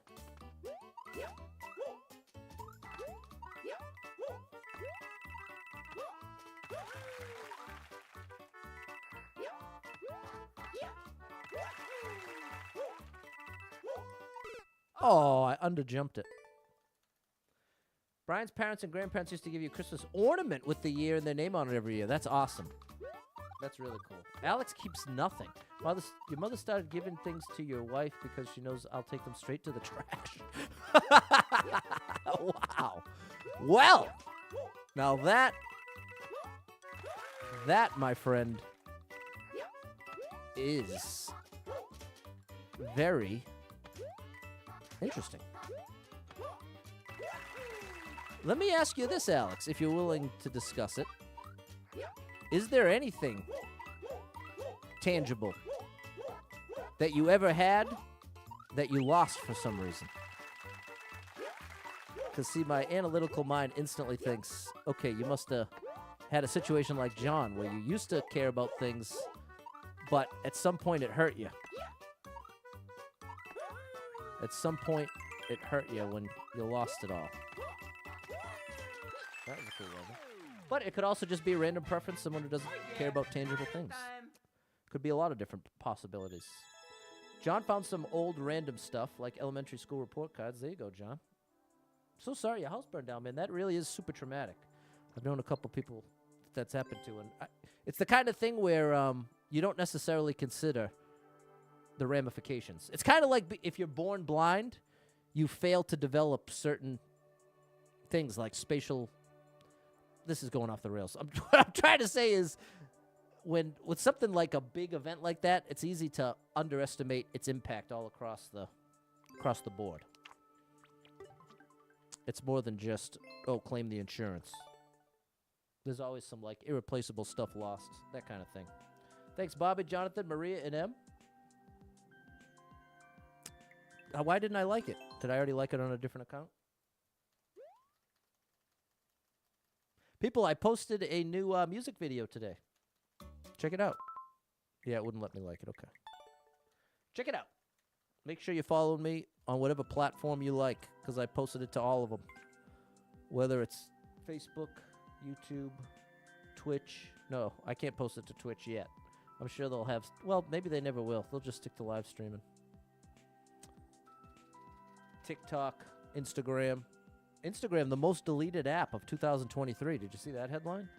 Oh, I underjumped it. Brian's parents and grandparents used to give you a Christmas ornament with the year and their name on it every year. That's awesome. That's really cool. Alex keeps nothing. Your mother started giving things to your wife because she knows I'll take them straight to the trash. Wow. Well, now that, my friend, is very interesting. Let me ask you this, Alex, if you're willing to discuss it. Is there anything tangible that you ever had that you lost for some reason? Because, see, my analytical mind instantly thinks, okay, you must have had a situation like John where you used to care about things, but at some point it hurt you. At some point it hurt you when you lost it all. That was a cool level. But it could also just be a random preference, someone who doesn't care about tangible things. Could be a lot of different possibilities. John found some old random stuff, like elementary school report cards. There you go, John. So sorry your house burned down, man. That really is super traumatic. I've known a couple people that's happened to, and it's the kind of thing where you don't necessarily consider the ramifications. It's kind of like if you're born blind, you fail to develop certain things like spatial. This is going off the rails. What I'm trying to say is, with something like a big event like that, it's easy to underestimate its impact all across the board. It's more than just, claim the insurance. There's always some like irreplaceable stuff lost, that kind of thing. Thanks, Bobby, Jonathan, Maria, and M. Why didn't I like it? Did I already like it on a different account? People, I posted a new music video today. Check it out. Yeah, it wouldn't let me like it. Okay. Check it out. Make sure you follow me on whatever platform you like, because I posted it to all of them. Whether it's Facebook, YouTube, Twitch. No, I can't post it to Twitch yet. I'm sure they'll have... Well, maybe they never will. They'll just stick to live streaming. TikTok, Instagram. Instagram, the most deleted app of 2023. Did you see that headline?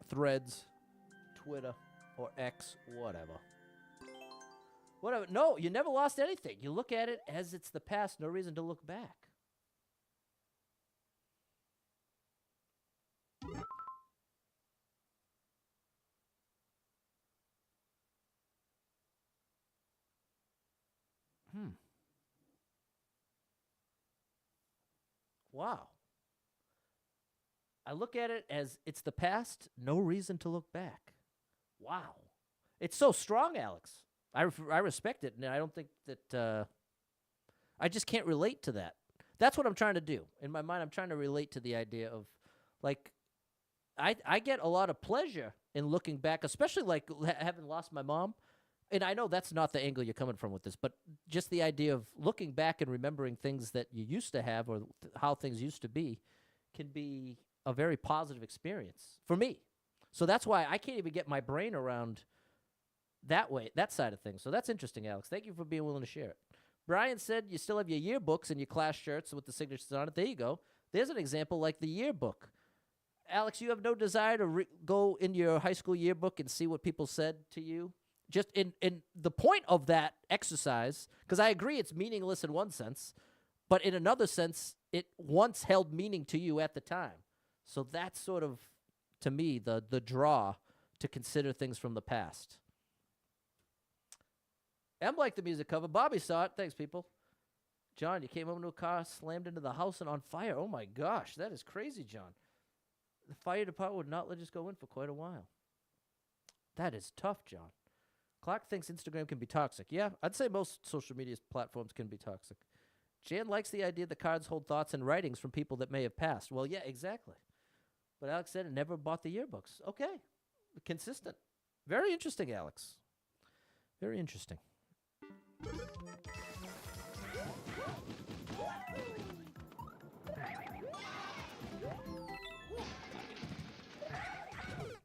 Threads, Twitter, or X, whatever. Whatever. No, you never lost anything. You look at it as it's the past, no reason to look back. Wow. I look at it as it's the past, no reason to look back. Wow. It's so strong, Alex. I respect it, and I don't think that... I just can't relate to that. That's what I'm trying to do. In my mind, I'm trying to relate to the idea of, like... I get a lot of pleasure in looking back, especially, like, having lost my mom. And I know that's not the angle you're coming from with this, but just the idea of looking back and remembering things that you used to have or how things used to be can be a very positive experience for me. So that's why I can't even get my brain around that side of things. So that's interesting, Alex. Thank you for being willing to share it. Brian said you still have your yearbooks and your class shirts with the signatures on it. There you go. There's an example like the yearbook. Alex, you have no desire to go in your high school yearbook and see what people said to you? Just in the point of that exercise, because I agree it's meaningless in one sense, but in another sense, it once held meaning to you at the time. So that's sort of, to me, the draw to consider things from the past. M liked the music cover. Bobby saw it. Thanks, people. John, you came home to a car, slammed into the house and on fire. Oh, my gosh. That is crazy, John. The fire department would not let us go in for quite a while. That is tough, John. Clark thinks Instagram can be toxic. Yeah, I'd say most social media platforms can be toxic. Jan likes the idea that cards hold thoughts and writings from people that may have passed. Well, yeah, exactly. But Alex said it never bought the yearbooks. Okay. Consistent. Very interesting, Alex. Very interesting.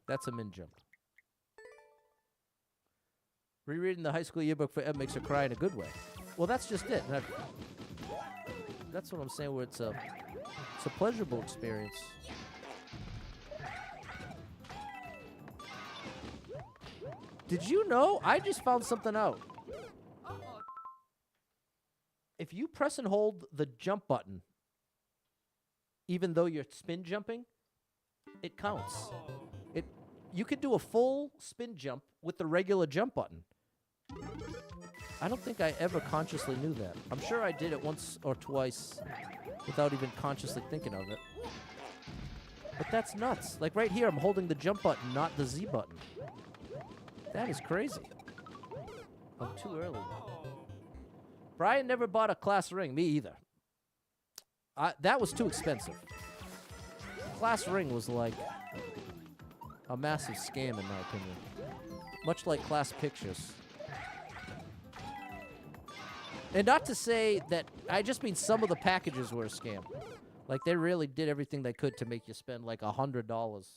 That's a min jump. Rereading the high school yearbook for Ed makes her cry in a good way. Well, that's just it. That's what I'm saying, where it's a pleasurable experience. Did you know? I just found something out. If you press and hold the jump button, even though you're spin jumping, it counts. You could do a full spin jump with the regular jump button. I don't think I ever consciously knew that. I'm sure I did it once or twice without even consciously thinking of it. But that's nuts. Like right here, I'm holding the jump button, not the Z button. That is crazy. I'm too early. Brian never bought a class ring. Me either. That was too expensive. Class ring was like a massive scam, in my opinion. Much like class pictures. And not to say that, I just mean some of the packages were a scam. Like, they really did everything they could to make you spend like $100.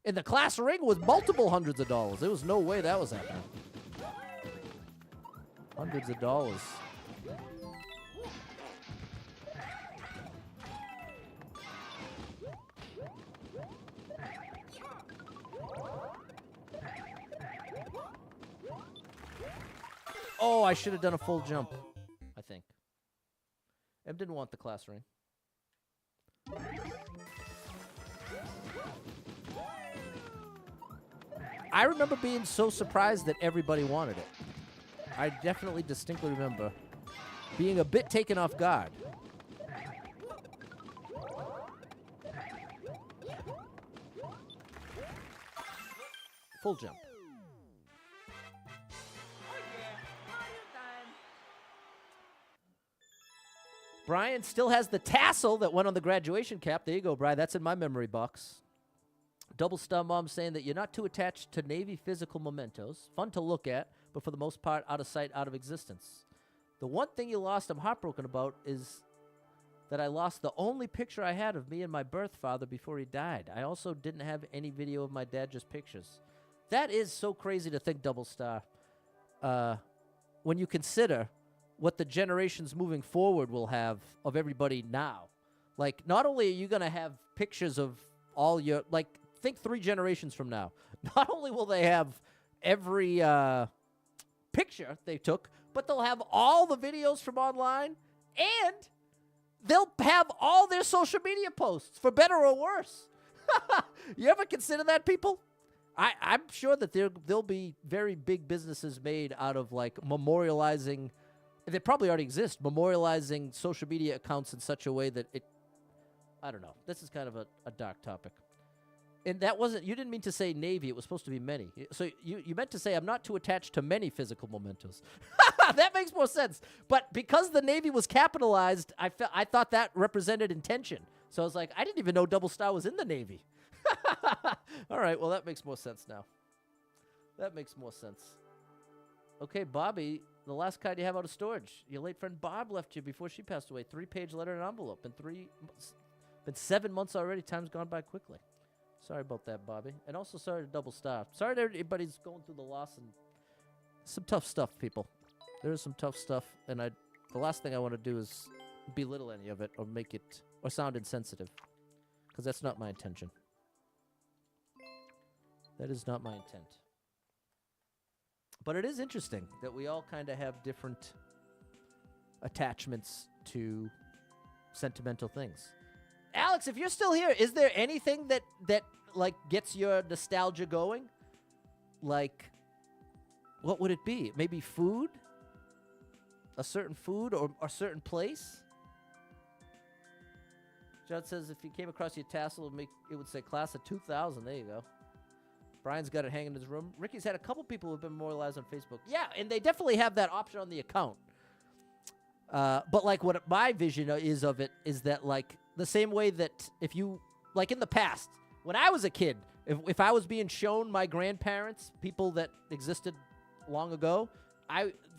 And the class ring was multiple hundreds of dollars. There was no way that was happening. Hundreds of dollars. Oh, I should have done a full jump, I think. Em didn't want the class ring. I remember being so surprised that everybody wanted it. I definitely distinctly remember being a bit taken off guard. Full jump. Brian still has the tassel that went on the graduation cap. There you go, Brian. That's in my memory box. Double Star Mom saying that you're not too attached to Navy physical mementos. Fun to look at, but for the most part, out of sight, out of existence. The one thing you lost I'm heartbroken about is that I lost the only picture I had of me and my birth father before he died. I also didn't have any video of my dad, just pictures. That is so crazy to think, Double Star. When you consider what the generations moving forward will have of everybody now. Like, not only are you going to have pictures of all your, like, think 3 generations from now. Not only will they have every picture they took, but they'll have all the videos from online, and they'll have all their social media posts, for better or worse. You ever consider that, people? I'm sure that there'll be very big businesses made out of, like, memorializing. They probably already exist, memorializing social media accounts in such a way that it, I don't know. This is kind of a dark topic. And that wasn't, you didn't mean to say Navy. It was supposed to be many. So you meant to say I'm not too attached to many physical mementos. That makes more sense. But because the Navy was capitalized, I thought that represented intention. So I was like, I didn't even know Double Star was in the Navy. All right, well, that makes more sense now. That makes more sense. Okay, Bobby, the last card you have out of storage. Your late friend Bob left you before she passed away. 3-page letter and envelope. Been 7 months already. Time's gone by quickly. Sorry about that, Bobby. And also sorry to Double Star. Sorry that everybody's going through the loss and some tough stuff, people. There is some tough stuff, and the last thing I want to do is belittle any of it or make it or sound insensitive, because that's not my intention. That is not my intent. But it is interesting that we all kind of have different attachments to sentimental things. Alex, if you're still here, is there anything that like gets your nostalgia going? Like, what would it be? Maybe food? A certain food or a certain place? John says if you came across your tassel, it would say class of 2000. There you go. Brian's got it hanging in his room. Ricky's had a couple people who've been memorialized on Facebook. Yeah, and they definitely have that option on the account. But, like, what my vision is of it is that, like, the same way that if you, like, in the past, when I was a kid, if I was being shown my grandparents, people that existed long ago,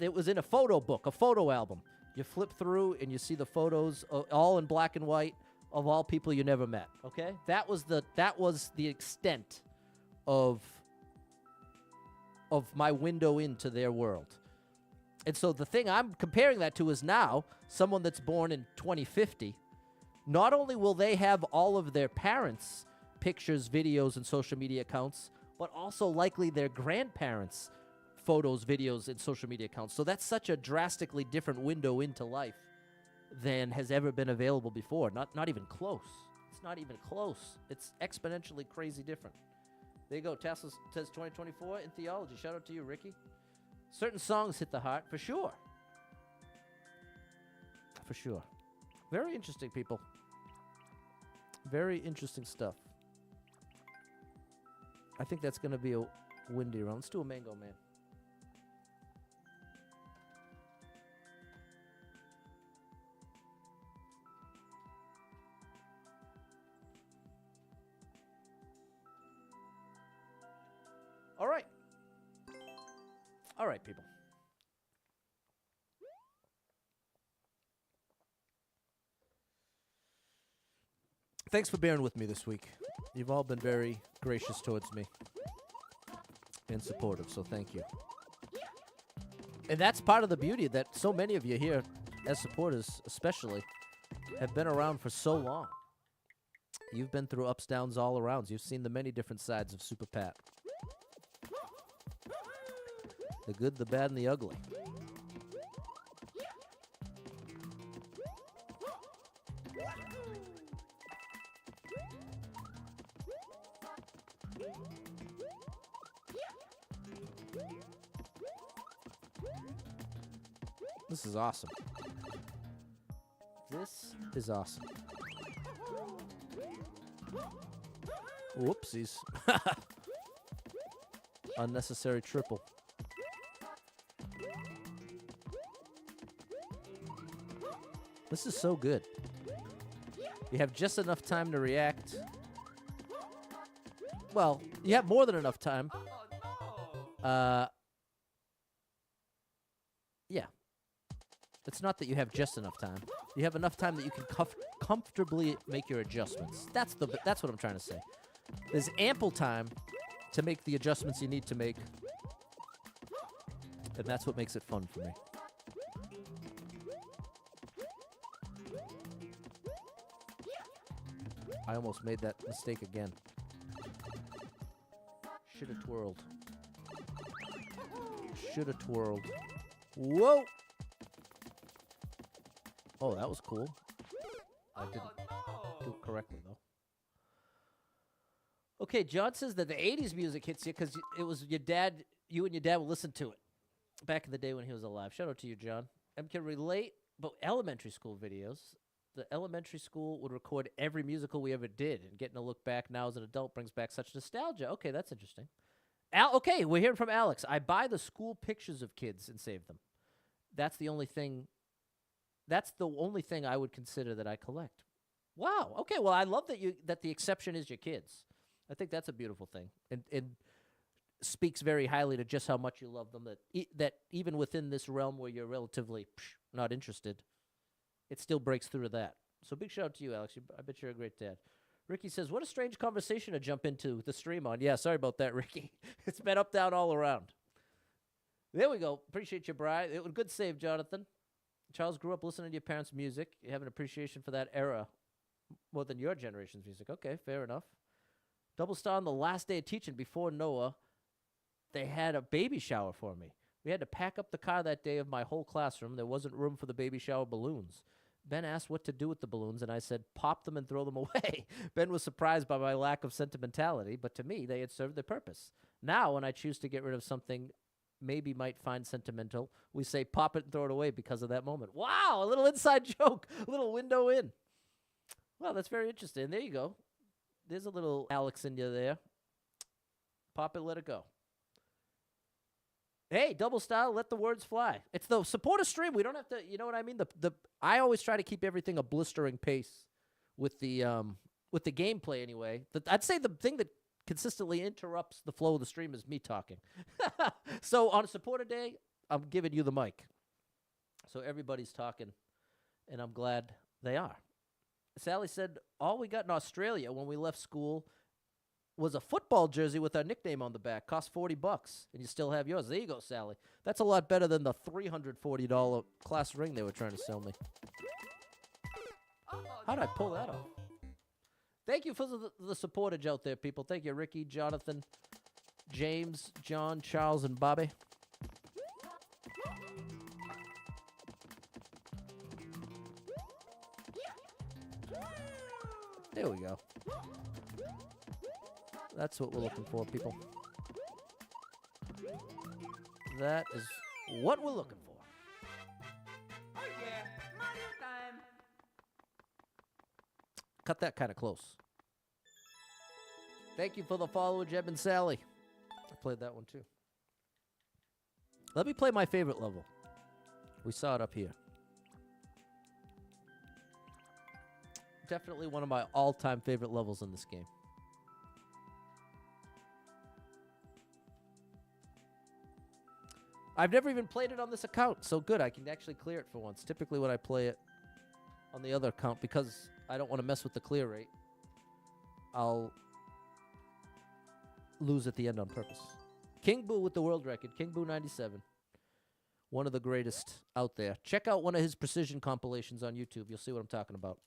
it was in a photo book, a photo album. You flip through and you see the photos, all in black and white, of all people you never met, okay? That was the extent of my window into their world. And so the thing I'm comparing that to is now someone that's born in 2050. Not only will they have all of their parents' pictures, videos, and social media accounts, but also likely their grandparents' photos, videos, and social media accounts. So that's such a drastically different window into life than has ever been available before. Not even close. It's not even close. It's exponentially crazy different. There you go. Tassel says 2024 in theology. Shout out to you, Ricky. Certain songs hit the heart, for sure. For sure. Very interesting, people. Very interesting stuff. I think that's going to be a windy round. Let's do a Mango Man. All right. All right, people. Thanks for bearing with me this week. You've all been very gracious towards me and supportive, so thank you. And that's part of the beauty that so many of you here, as supporters especially, have been around for so long. You've been through ups, downs, all arounds. You've seen the many different sides of Super Pat. The good, the bad, and the ugly. This is awesome. This is awesome. Whoopsies. Unnecessary triple. This is so good. You have just enough time to react. Well, you have more than enough time. Yeah. It's not that you have just enough time. You have enough time that you can comfortably make your adjustments. That's what I'm trying to say. There's ample time to make the adjustments you need to make. And that's what makes it fun for me. I almost made that mistake again. Should have twirled. Should have twirled. Whoa! Oh, that was cool. I didn't do it correctly, though. Okay, John says that the 80s music hits you because it was your dad, you and your dad would listen to it back in the day when he was alive. Shout out to you, John. I can relate, but elementary school videos. The elementary school would record every musical we ever did, and getting to look back now as an adult brings back such nostalgia. Okay, that's interesting. Okay, we're hearing from Alex. I buy the school pictures of kids and save them. That's the only thing I would consider that I collect. Wow. Okay, well, I love that the exception is your kids. I think that's a beautiful thing. And speaks very highly to just how much you love them, that even within this realm where you're relatively not interested, it still breaks through to that. So big shout out to you, Alex. I bet you're a great dad. Ricky says, what a strange conversation to jump into the stream on. Yeah, sorry about that, Ricky. It's been up, down, all around. There we go. Appreciate you, Bri. It was good save, Jonathan. Charles grew up listening to your parents' music. You have an appreciation for that era more than your generation's music. Okay, fair enough. Double star on the last day of teaching before Noah, they had a baby shower for me. We had to pack up the car that day of my whole classroom. There wasn't room for the baby shower balloons. Ben asked what to do with the balloons, and I said, pop them and throw them away. Ben was surprised by my lack of sentimentality, but to me, they had served their purpose. Now, when I choose to get rid of something maybe might find sentimental, we say pop it and throw it away because of that moment. Wow, a little inside joke, a little window in. Well, that's very interesting. There you go. There's a little Alex in you there. Pop it, let it go. Hey, double style, let the words fly. It's the supporter stream. We don't have to, you know what I mean? I always try to keep everything a blistering pace with the gameplay anyway. I'd say the thing that consistently interrupts the flow of the stream is me talking. So on a supporter day, I'm giving you the mic. So everybody's talking, and I'm glad they are. Sally said, all we got in Australia when we left school was a football jersey with our nickname on the back. Cost $40, and you still have yours. There you go, Sally. That's a lot better than the $340 class ring they were trying to sell me. How did I pull that off? Thank you for the supportage out there, people. Thank you, Ricky, Jonathan, James, John, Charles, and Bobby. There we go. That's what we're looking for, people. That is what we're looking for. Oh yeah, Mario time. Cut that kind of close. Thank you for the follow, Jeb and Sally. I played that one too. Let me play my favorite level. We saw it up here. Definitely one of my all-time favorite levels in this game. I've never even played it on this account, so good. I can actually clear it for once. Typically when I play it on the other account, because I don't want to mess with the clear rate, I'll lose at the end on purpose. King Boo with the world record. King Boo 97. One of the greatest out there. Check out one of his precision compilations on YouTube. You'll see what I'm talking about.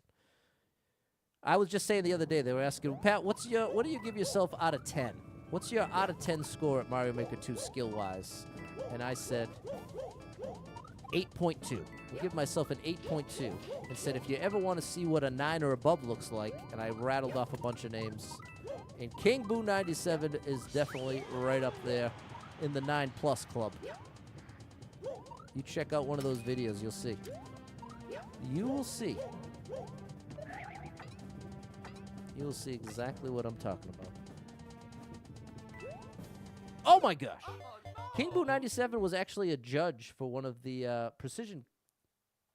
I was just saying the other day, they were asking, Pat, what do you give yourself out of 10? What's your out of 10 score at Mario Maker 2 skill-wise? And I said 8.2. I give myself an 8.2 and said, if you ever want to see what a 9 or above looks like, and I rattled off a bunch of names, and King Boo 97 is definitely right up there in the 9+ club. You check out one of those videos, you'll see. You will see. You'll see exactly what I'm talking about. Oh my gosh! King Boo 97 was actually a judge for one of the precision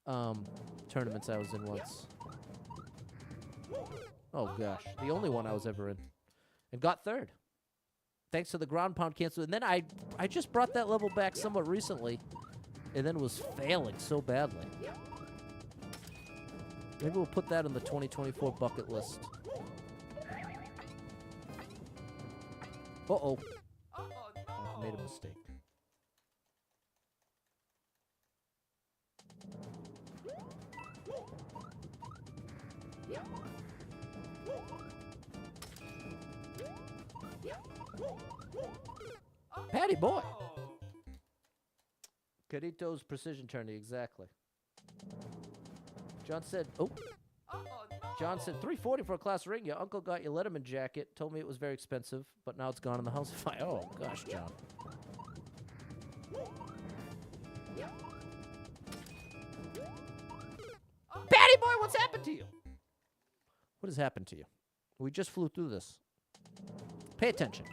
tournaments I was in once. Oh gosh, the only one I was ever in. And got third. Thanks to the ground pound cancel. And then I just brought that level back somewhat recently, and then was failing so badly. Maybe we'll put that on the 2024 bucket list. Uh-oh. I've made a mistake. Patty boy. Carito's precision tourney, exactly. John said, John said, $340 for a class ring. Your uncle got your Letterman jacket. Told me it was very expensive, but now it's gone in the house fire. Oh, gosh, John. Patty boy, what's happened to you? What has happened to you? We just flew through this. Pay attention.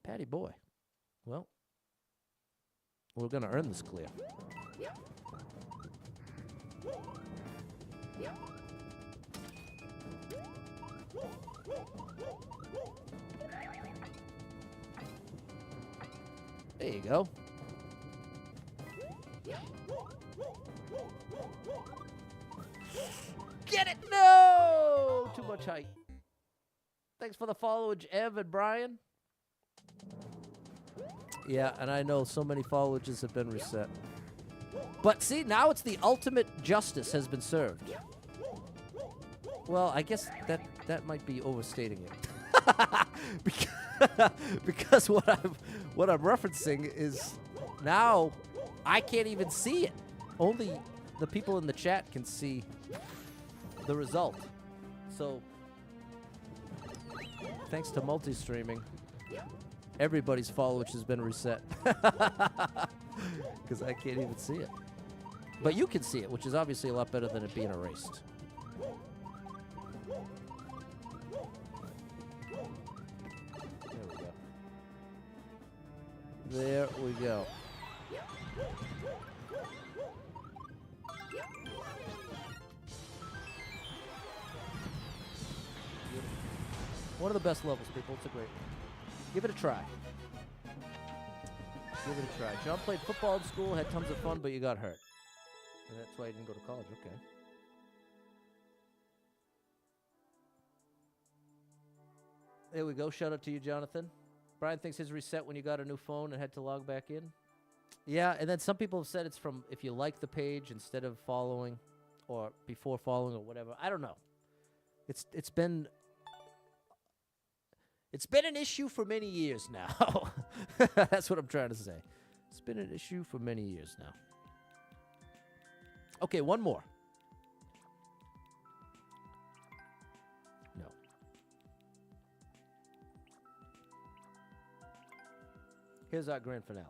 Patty boy. Well, we're going to earn this clear. There you go. Get it! No! Too much height. Thanks for the followage, Ev and Brian. Yeah, and I know so many follages have been reset. But see, now it's the ultimate justice has been served. Well, I guess that might be overstating it. because what I'm referencing is now I can't even see it. Only the people in the chat can see the result. So thanks to multi-streaming, everybody's followage has been reset. Because I can't even see it. But you can see it, which is obviously a lot better than it being erased. There we go. One of the best levels, people. It's a great one. Give it a try. Give it a try. John played football in school, had tons of fun, but you got hurt. And that's why you didn't go to college. Okay. There we go. Shout out to you, Jonathan. Brian thinks his reset when you got a new phone and had to log back in. Yeah, and then some people have said it's from if you like the page instead of following or before following or whatever. I don't know. It's been an issue for many years now. That's what I'm trying to say. It's been an issue for many years now. Okay, one more. No. Here's our grand finale.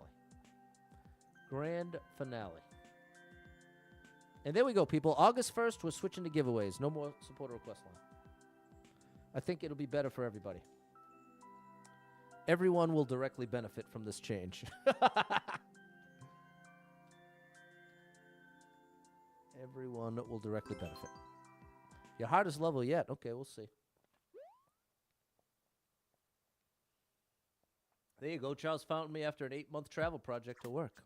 Grand finale. And there we go, people. August 1st, we're switching to giveaways. No more supporter request line. I think it'll be better for everybody. Everyone will directly benefit from this change. Everyone will directly benefit. Your hardest level yet? Okay, we'll see. There you go. Charles found me after an 8-month travel project to work.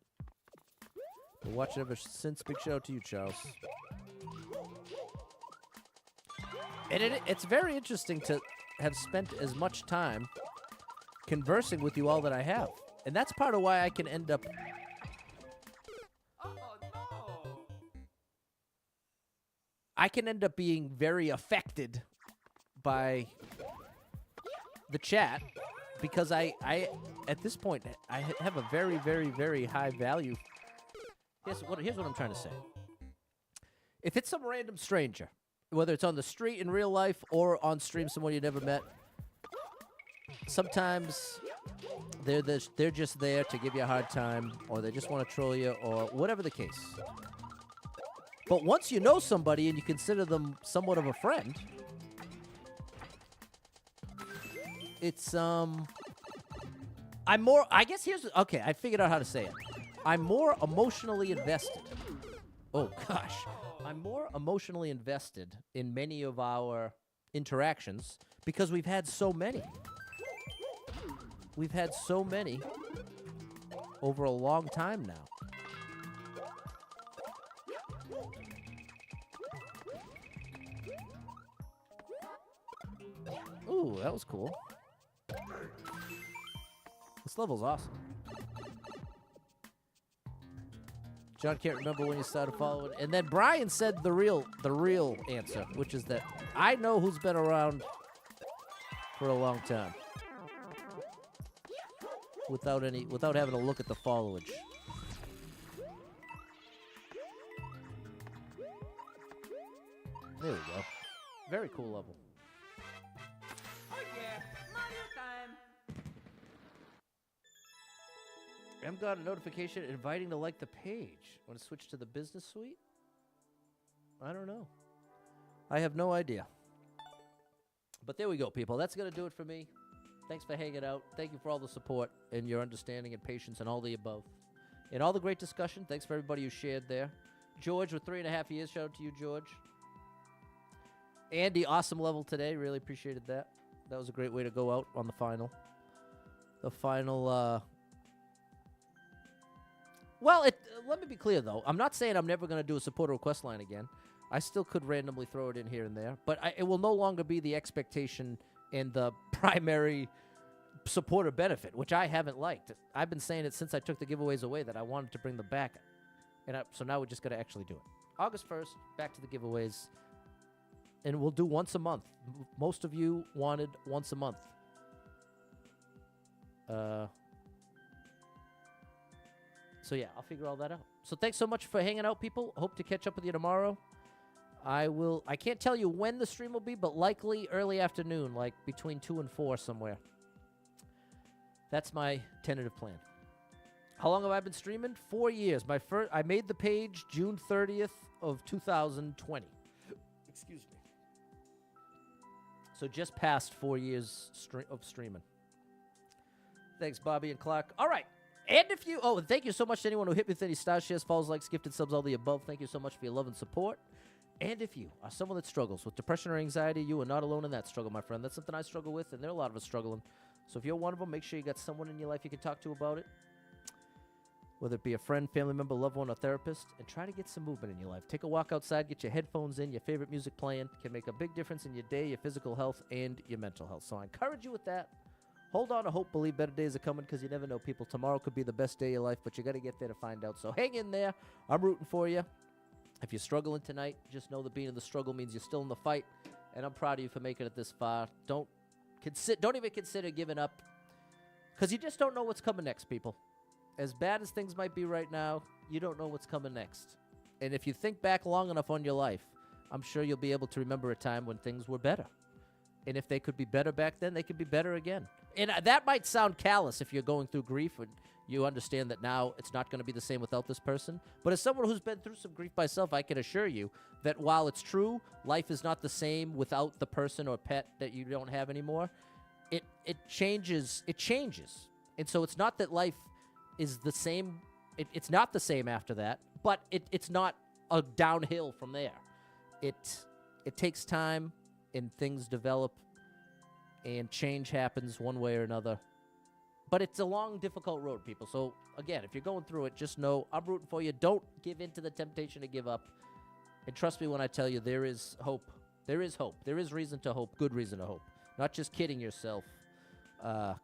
Been watching ever since. Big shout out to you, Charles. And it's very interesting to have spent as much time conversing with you all that I have. And that's part of why I can end up... Oh, no. I can end up being very affected by the chat because I at this point, I have a very, very, very high value. Here's what I'm trying to say. If it's some random stranger, whether it's on the street in real life or on stream someone you never met, sometimes they're just there to give you a hard time, or they just want to troll you, or whatever the case. But once you know somebody and you consider them somewhat of a friend, it's I guess okay, I figured out how to say it. I'm more emotionally invested. Oh gosh. I'm more emotionally invested in many of our interactions because we've had so many. We've had so many over a long time now. Ooh, that was cool. This level's awesome. John can't remember when you started following. And then Brian said the real answer, which is that I know who's been around for a long time. Without having to look at the followage. There we go. Very cool level. Oh yeah, Mario time. M got a notification inviting to like the page. Want to switch to the business suite? I don't know. I have no idea. But there we go, people. That's going to do it for me. Thanks for hanging out. Thank you for all the support and your understanding and patience and all the above. And all the great discussion. Thanks for everybody who shared there. George with 3.5 years. Shout out to you, George. Andy, awesome level today. Really appreciated that. That was a great way to go out on the final. Well, let me be clear, though. I'm not saying I'm never going to do a supporter request line again. I still could randomly throw it in here and there. But it will no longer be the expectation and the primary supporter benefit, which I haven't liked. I've been saying it since I took the giveaways away that I wanted to bring them back. So now we're just going to actually do it. August 1st, back to the giveaways. And we'll do once a month. Most of you wanted once a month. So yeah, I'll figure all that out. So thanks so much for hanging out, people. Hope to catch up with you tomorrow. I can't tell you when the stream will be, but likely early afternoon, like between 2 and 4 somewhere. That's my tentative plan. How long have I been streaming? 4 years. I made the page June 30th of 2020. Excuse me. So just past 4 years of streaming. Thanks, Bobby and Clark. All right. And thank you so much to anyone who hit me with any star shares, follows, likes, gifted subs, all the above. Thank you so much for your love and support. And if you are someone that struggles with depression or anxiety, you are not alone in that struggle, my friend. That's something I struggle with, and there are a lot of us struggling. So if you're one of them, make sure you got someone in your life you can talk to about it, whether it be a friend, family member, loved one, or therapist, and try to get some movement in your life. Take a walk outside, get your headphones in, your favorite music playing. Can make a big difference in your day, your physical health, and your mental health. So I encourage you with that. Hold on to hope, believe better days are coming, because you never know, people. Tomorrow could be the best day of your life, but you got to get there to find out. So hang in there. I'm rooting for you. If you're struggling tonight, just know that being in the struggle means you're still in the fight, and I'm proud of you for making it this far. Don't even consider giving up, because you just don't know what's coming next, people. As bad as things might be right now, you don't know what's coming next. And if you think back long enough on your life, I'm sure you'll be able to remember a time when things were better. And if they could be better back then, they could be better again. And that might sound callous if you're going through grief and you understand that now it's not going to be the same without this person. But as someone who's been through some grief myself, I can assure you that while it's true, life is not the same without the person or pet that you don't have anymore. It changes. It changes. And so it's not that life is the same. It's not the same after that, but it's not a downhill from there. It takes time, and things develop, and change happens one way or another. But it's a long, difficult road, people. So, again, if you're going through it, just know I'm rooting for you. Don't give in to the temptation to give up. And trust me when I tell you, there is hope. There is hope. There is reason to hope, good reason to hope. Not just kidding yourself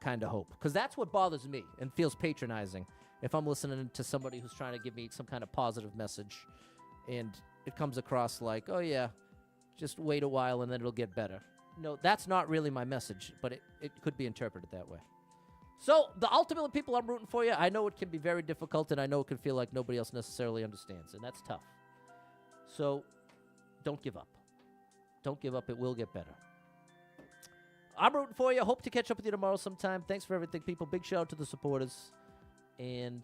kind of hope. Because that's what bothers me and feels patronizing if I'm listening to somebody who's trying to give me some kind of positive message. And it comes across like, oh, yeah, just wait a while and then it'll get better. No, that's not really my message, but it could be interpreted that way. So, the ultimate people, I'm rooting for you. I know it can be very difficult, and I know it can feel like nobody else necessarily understands, and that's tough. So, don't give up. Don't give up. It will get better. I'm rooting for you. Hope to catch up with you tomorrow sometime. Thanks for everything, people. Big shout out to the supporters, and